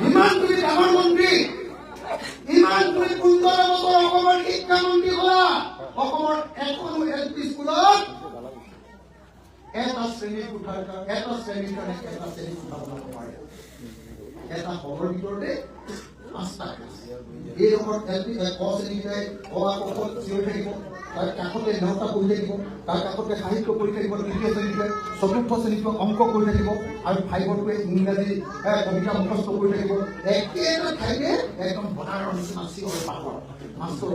ইমান তুমি ডাঙৰ মন্ত্ৰী, ইমান তুমি 15 বছৰ অসমৰ শিক্ষামন্ত্ৰী হোৱা, অসমৰ এখনো LP স্কুলত এটা শ্ৰেণীৰ কাৰণে এটা শ্ৰেণী কোঠা বনাব পাৰে। এটা হলৰ ভিতৰতে 5টা ক্লাছ। এই ৰকম LP ক শ্ৰেণীতে অ আ ক খ চিঞৰি থাকিব, তাৰ কাষতে নেওতা পঢ়ি থাকিব, তাৰ কাষতে সাহিত্য পঢ়ি থাকিব, 3য় শ্ৰেণীতে 4ৰ্থ শ্ৰেণীতে অংক কৰি থাকিব, আৰু 5ৰটোৱে ইংৰাজী কবিতা মুখস্থ কৰি থাকিব। একেটা ঠাইতে একদম বনাৰৰ নিচিনা চিঞৰ বাখৰ মাষ্টৰ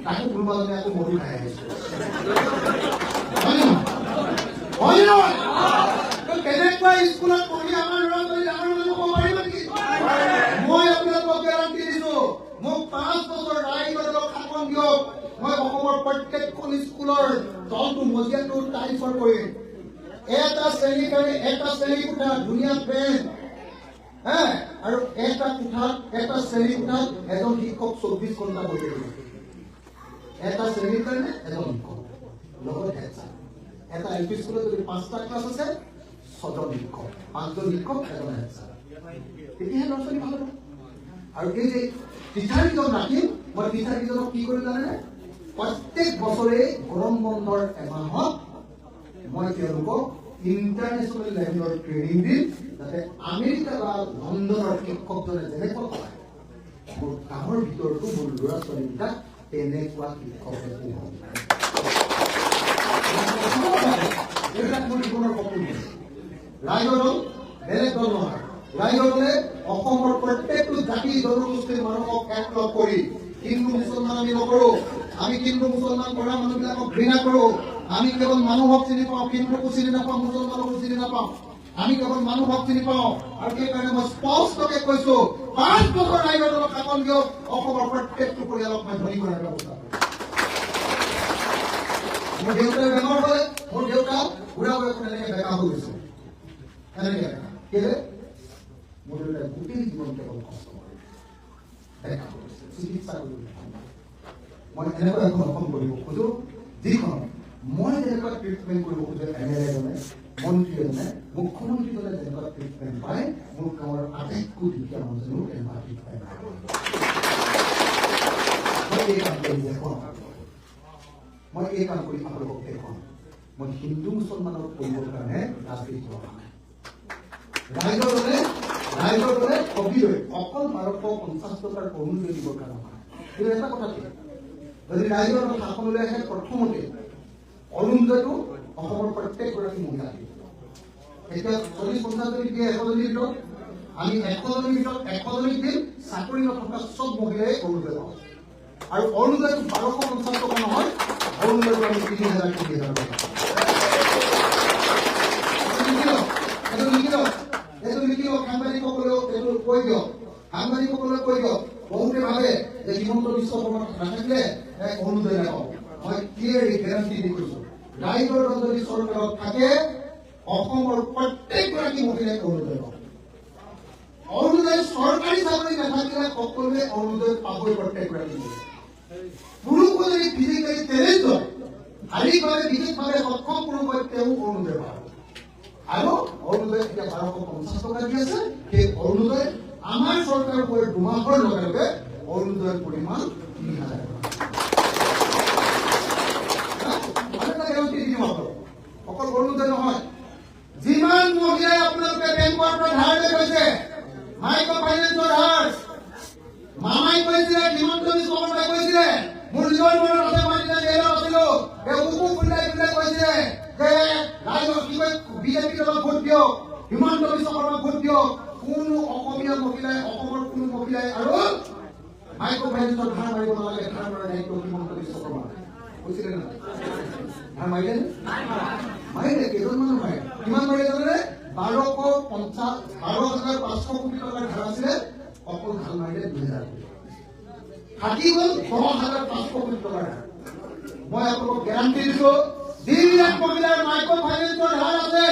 তাকে কোনোবাজনে আকৌ মধু খাই আহিছে। কেনেকুৱা স্কুলত পঢ়ি আমাৰ ল'ৰা-ছোৱালী ডাঙৰ মানুহ হ'ব পাৰিব নেকি? মই আপোনালোকক গেৰাণ্টি দিছো, মোক 5 বছৰ ৰায়গড়ক শাসন দিয়ক, মই অসমৰ প্ৰত্যেকখন স্কুলৰ তলটো মজিয়াটো টাইলছৰ কৰিম। এটা শ্ৰেণীৰ কাৰণে এটা শ্ৰেণী কোঠা, ধুনীয়া ফেন, আৰু এটা শ্ৰেণী কোঠাত এজন শিক্ষক 24 ঘণ্টা বহি থাকিব। এটা শ্ৰেণীৰ কাৰণে এজন শিক্ষক, লগত হেড ছাৰ। এটা LP স্কুলত যদি 5টা ক্লাছ আছে, 6জন শিক্ষক, 5জন শিক্ষক, এজন হেড ছাৰ। তেতিয়াহে ল'ৰা-ছোৱালী ভাল হ'ব। আৰু এই যে টিচাৰ কেইজন ৰাখিম, মই টিচাৰ কেইজনক কি কৰি জানেনে? প্ৰত্যেক বছৰে গৰম বন্ধৰ এমাহত মই তেওঁলোকক ইণ্টাৰনেশ্যনেল লেভেলৰ ট্ৰেইনিং দিম, যাতে আমেৰিকা বা লণ্ডনৰ শিক্ষকজনে যেনেকুৱা পায়, মোৰ কামৰ ভিতৰতো মোৰ ল'ৰা-ছোৱালীবিলাক তেনেকুৱা শিক্ষক এইবিলাক মোৰ জীৱনৰ সপোন। ৰাইজৰ দল বেলেগ দল নহয়। ৰাইজৰ দলে অসমৰ প্ৰত্যেকটো জাতি জনগোষ্ঠীৰ মানুহক একলগ কৰি হিন্দু মুছলমান আমি নকৰো। আমি হিন্দু মুছলমান কৰা মানুহবিলাকক ঘৃণা কৰো। আমি কেৱল মানুহক চিনি পাওঁ, হিন্দুকো চিনি নাপাওঁ, মুছলমানকো চিনি নাপাওঁ। আমি কেৱল মানুহক চিনি পাওঁ। আৰু সেইকাৰণে মই স্পষ্টকে কৈছো, 5 বছৰ ৰাইজৰ দলক শাসন দিয়ক, অসমৰ প্ৰত্যেকটো পৰিয়ালক মই ধনী কৰাৰ ব্যৱস্থা কৰিম। মোৰ দেউতাৰ বেমাৰ হ'লে মোৰ দেউতা বুঢ়া বয়সত এনেকে বেকা হৈ গৈছে। এনেকে কেলে মোৰ দেউতাই গোটেই জীৱন কেৱল কষ্ট কৰে, বেকা হৈ গৈছে, চিকিৎসা কৰিব। মই এনেকুৱা এখন অসম কৰিব খোজো যিখন মই যেনেকুৱা ট্ৰিটমেণ্ট কৰিব খোজো, MLA জনে, মন্ত্ৰী এজনে, মুখ্যমন্ত্ৰীজনে যেনেকুৱা ট্ৰিটমেণ্ট পায়, মোৰ গাঁৱৰ আটাইতকৈ দুখীয়া মানুহজনেও তেনেকুৱা ট্ৰিটমেণ্ট পায়। মই এই কাম কৰি দেখুৱাম, মই এই কাম কৰি আপোনালোকক দেখুৱাম। মই হিন্দু মুছলমানৰ কৰিবৰ কাৰণে ৰাজনীতি কৰা নাই। ৰাইজৰ দলে কবি লৈ অকল 1250 টকাৰ অৰুণোদয় দিবৰ কাৰণে নহয়। কিন্তু এটা কথা ঠিক, যদি ৰাইজৰ দল শাসনলৈ আহে, প্ৰথমতে অৰুণোদয়টো অসমৰ প্ৰত্যেকগৰাকী মহিলা দিব। এতিয়া 40-50 জনী দিয়ে, 100 জনী দিল। আমি 100 জনীৰ ভিতৰত 100 জনীক দিম, চাকৰি নথকা চব মহিলাই অৰুণোদয় পাব। আৰু অৰুণোদয়টো 1250 টকা নহয়, অৰুণোদয়টো আমি 30,000 টকা। এইটো লিখি লওক, সাংবাদিকসকলেও এইটো কৈ দিয়ক। সাংবাদিকসকলে কৈ দিয়ক, বহুতে ভাবে যে হিমন্ত বিশ্ব শৰ্মা নাথাকিলে অৰুণোদয় নাপাব। মই ক্লিয়াৰলি গেৰাণ্টি দি কৈছো, ৰাইজৰ দল যদি চৰকাৰত থাকে, অসমৰ প্ৰত্যেকগৰাকী মহিলাই অৰুণোদয় পাব। অৰুণোদয় চৰকাৰী চাকৰি নাথাকিলে সকলোৱে অৰুণোদয় পাবই, প্ৰত্যেকগৰাকী মহিলাই। পুৰুষো যদি ফিজিকেলি টেলেণ্ট হয়, শাৰীৰিকভাৱে বিশেষভাৱে সক্ষম পুৰুষ হয়, তেওঁ অৰুণোদয় পাব। আৰু অৰুণোদয় এতিয়া 1250 টকা দি আছে। সেই অৰুণোদয় আমাৰ চৰকাৰ হৈ 2 মাহৰ লগে লগে অৰুণোদয়ৰ পৰিমাণ 30,000 টকা। অকল অৰুণোদয় নহয়, যিমান মহিলাই আপোনালোকে বেংকৰ পৰা ধাৰ লৈ গৈছে, মাইক্ৰ ফাইনেন্সৰ ধাৰ, মামাই কৈছিলে, হিমন্ত বিশ্ব শৰ্মাই কৈছিলে, মোৰ নিজৰ মনত আছে, মই যেতিয়া জেলত আছিলো, বুকু ফুলাই কৈছিলে যে ৰাইজৰ কি কয়, বিজেপি দলক ভোট দিয়ক, হিমন্ত বিশ্ব শৰ্মাক ভোট দিয়ক। কোনো অসমীয়া মহিলাই, অসমৰ কোনো মহিলাই আৰু মাইক্ৰ ফাইনেন্সৰ ধাৰ মাৰিব নালাগে। ধাৰ মাৰা দায়িত্ব হিমন্ত বিশ্ব শৰ্মা কৈছিলে না? ধাৰ মাৰিলে মাৰিলে, কেইজনমানৰ মাৰিলে, কিমান মাৰিলে জানেনে? 12,500 কোটি টকাৰ ধাৰ আছিলে, অকল ধাৰ মাৰিলে 2,000 কোটি। থাকি গ'ল 10,500 কোটি টকাৰ ধাৰ। মই আপোনালোকক গেৰাণ্টি দিছো, যিবিলাক মহিলাৰ মাইক্ৰ ফাইনেন্সৰ ধাৰ আছে,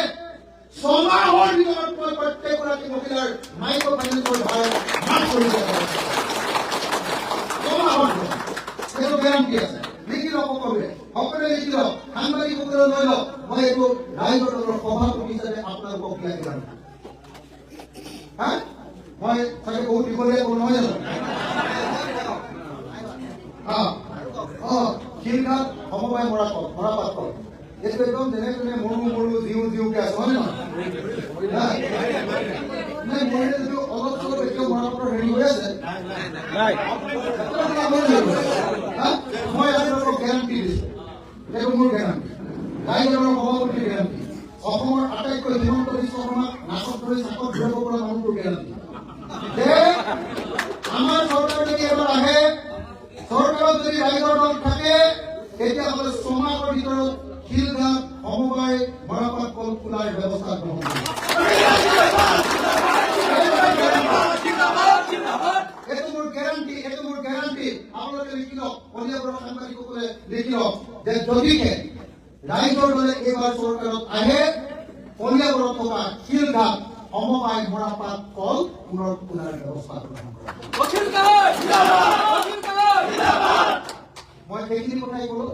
6 মাহৰ ভিতৰত মই প্ৰত্যেকগৰাকী মহিলাৰ মাইক্ৰ ফাইনেন্সৰ ধাৰ মাফ কৰি দিয়া হ'ব। 6 মাহৰ ভিতৰত সেইটো গেৰাণ্টি আছে। লিখি লওক সকলোৱে লিখি লওক, সাংবাদিকসকলে লৈ লওক। মই এইটো ৰাইজৰ দলৰ সভাপতি হিচাপে আপোনালোকক দিয়া গেৰাণ্টি। মই চাগে বহুত দীঘলীয়া কৰো নহয় জানো? শিলঘাট সমবায় মৰাপাট কল, এইটো একদম যেনে তেনে মৰু জিউকে আছে, হয় নে নহয়? মৰিলে যদিও অলপ চলপ এতিয়াও মৰাপাটৰ হেৰি হৈ আছে। মই আপোনালোকক গেৰাণ্টি দিছো, এইটো মোৰ গেৰাণ্টি, ৰাইজৰ সভাপতিৰ গেৰাণ্টি, অসমৰ আটাইতকৈ হিমন্ত বিশ্ব শৰ্মাক নাকত ধৰি চাকত ধৰিব পৰা মানুহটোৰ গেৰাণ্টি যে আমাৰ চৰকাৰ যদি এবাৰ আহে, চৰকাৰত যদি ৰাইজৰ দল থাকে, তেতিয়াহ'লে 6 মাহৰ ভিতৰত শিলঘাট সমবায় মৰাপাট কল খোলাৰ ব্যৱস্থা গ্ৰহণ কৰিব। এইটো মোৰ গেৰাণ্টি, এইটো মোৰ গেৰাণ্টি। আপোনালোকে লিখি লওক, পঞ্জাৱৰ সাংবাদিকসকলে লিখি লওক যে যদিহে ৰাইজৰ দলে এইবাৰ চৰকাৰত আহে, পঞ্জাৱৰত থকা শিলঘাট সমবায় মৰাপাট কল পুনৰ খোলাৰ ব্যৱস্থা গ্ৰহণ কৰিব। মই সেইখিনি কথাই কলো।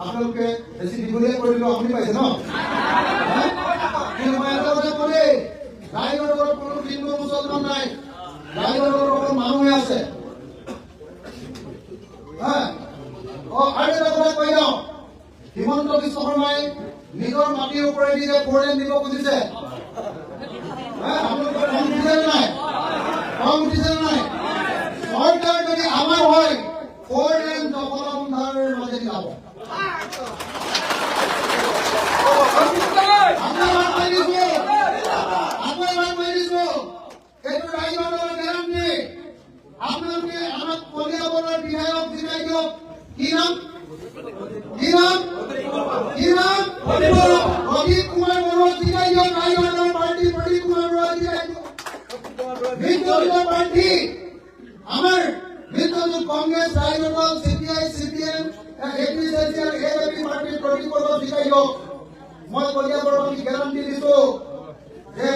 আপোনালোকে বেছি দীঘলীয়া কৰি দিলো, আপুনি পাইছে ন? কিন্তু মই এটা কথা কলে, ৰাইজৰ দলৰ কোনো হিন্দু মুছলমান নাই, ৰাইজৰ দলৰ অকল মানুহে আছে। আৰু এটা কথা কৈ যাওঁ, হিমন্ত বিশ্ব শৰ্মাই নিজৰ মাটিৰ ওপৰেদি যে 4 লেন দিব খুজিছে, আপোনালোকৰ খং উঠিছে নাই? খং উঠিছে নাই? চৰকাৰ যদি আমাৰ হয়, 4 লেন জগতবন্ধাৰ মাজেদি যাব। আপোনালোকে আমাক কলিয়াবৰৰ বিধায়ক জিকাই দিয়ক। কি নাম? কি নাম? কি নাম? প্ৰদীপ কুমাৰ বৰুৱা জিকাই দিয়ক। ৰাইজৰ পাৰ্টি প্ৰদীপ কুমাৰ বৰুৱা জিকাই দিয়ক। মিত্ৰজোঁটৰ প্ৰাৰ্থী আমাৰ মিত্ৰজোঁট কংগ্ৰেছ, ৰাইজৰ দল, CPI, CPM, APCL, AAP পাৰ্টিৰ প্ৰদীপ বৰুৱা জিকাই দিয়ক। মই কলিয়াবৰক গেৰাণ্টি দিছো যে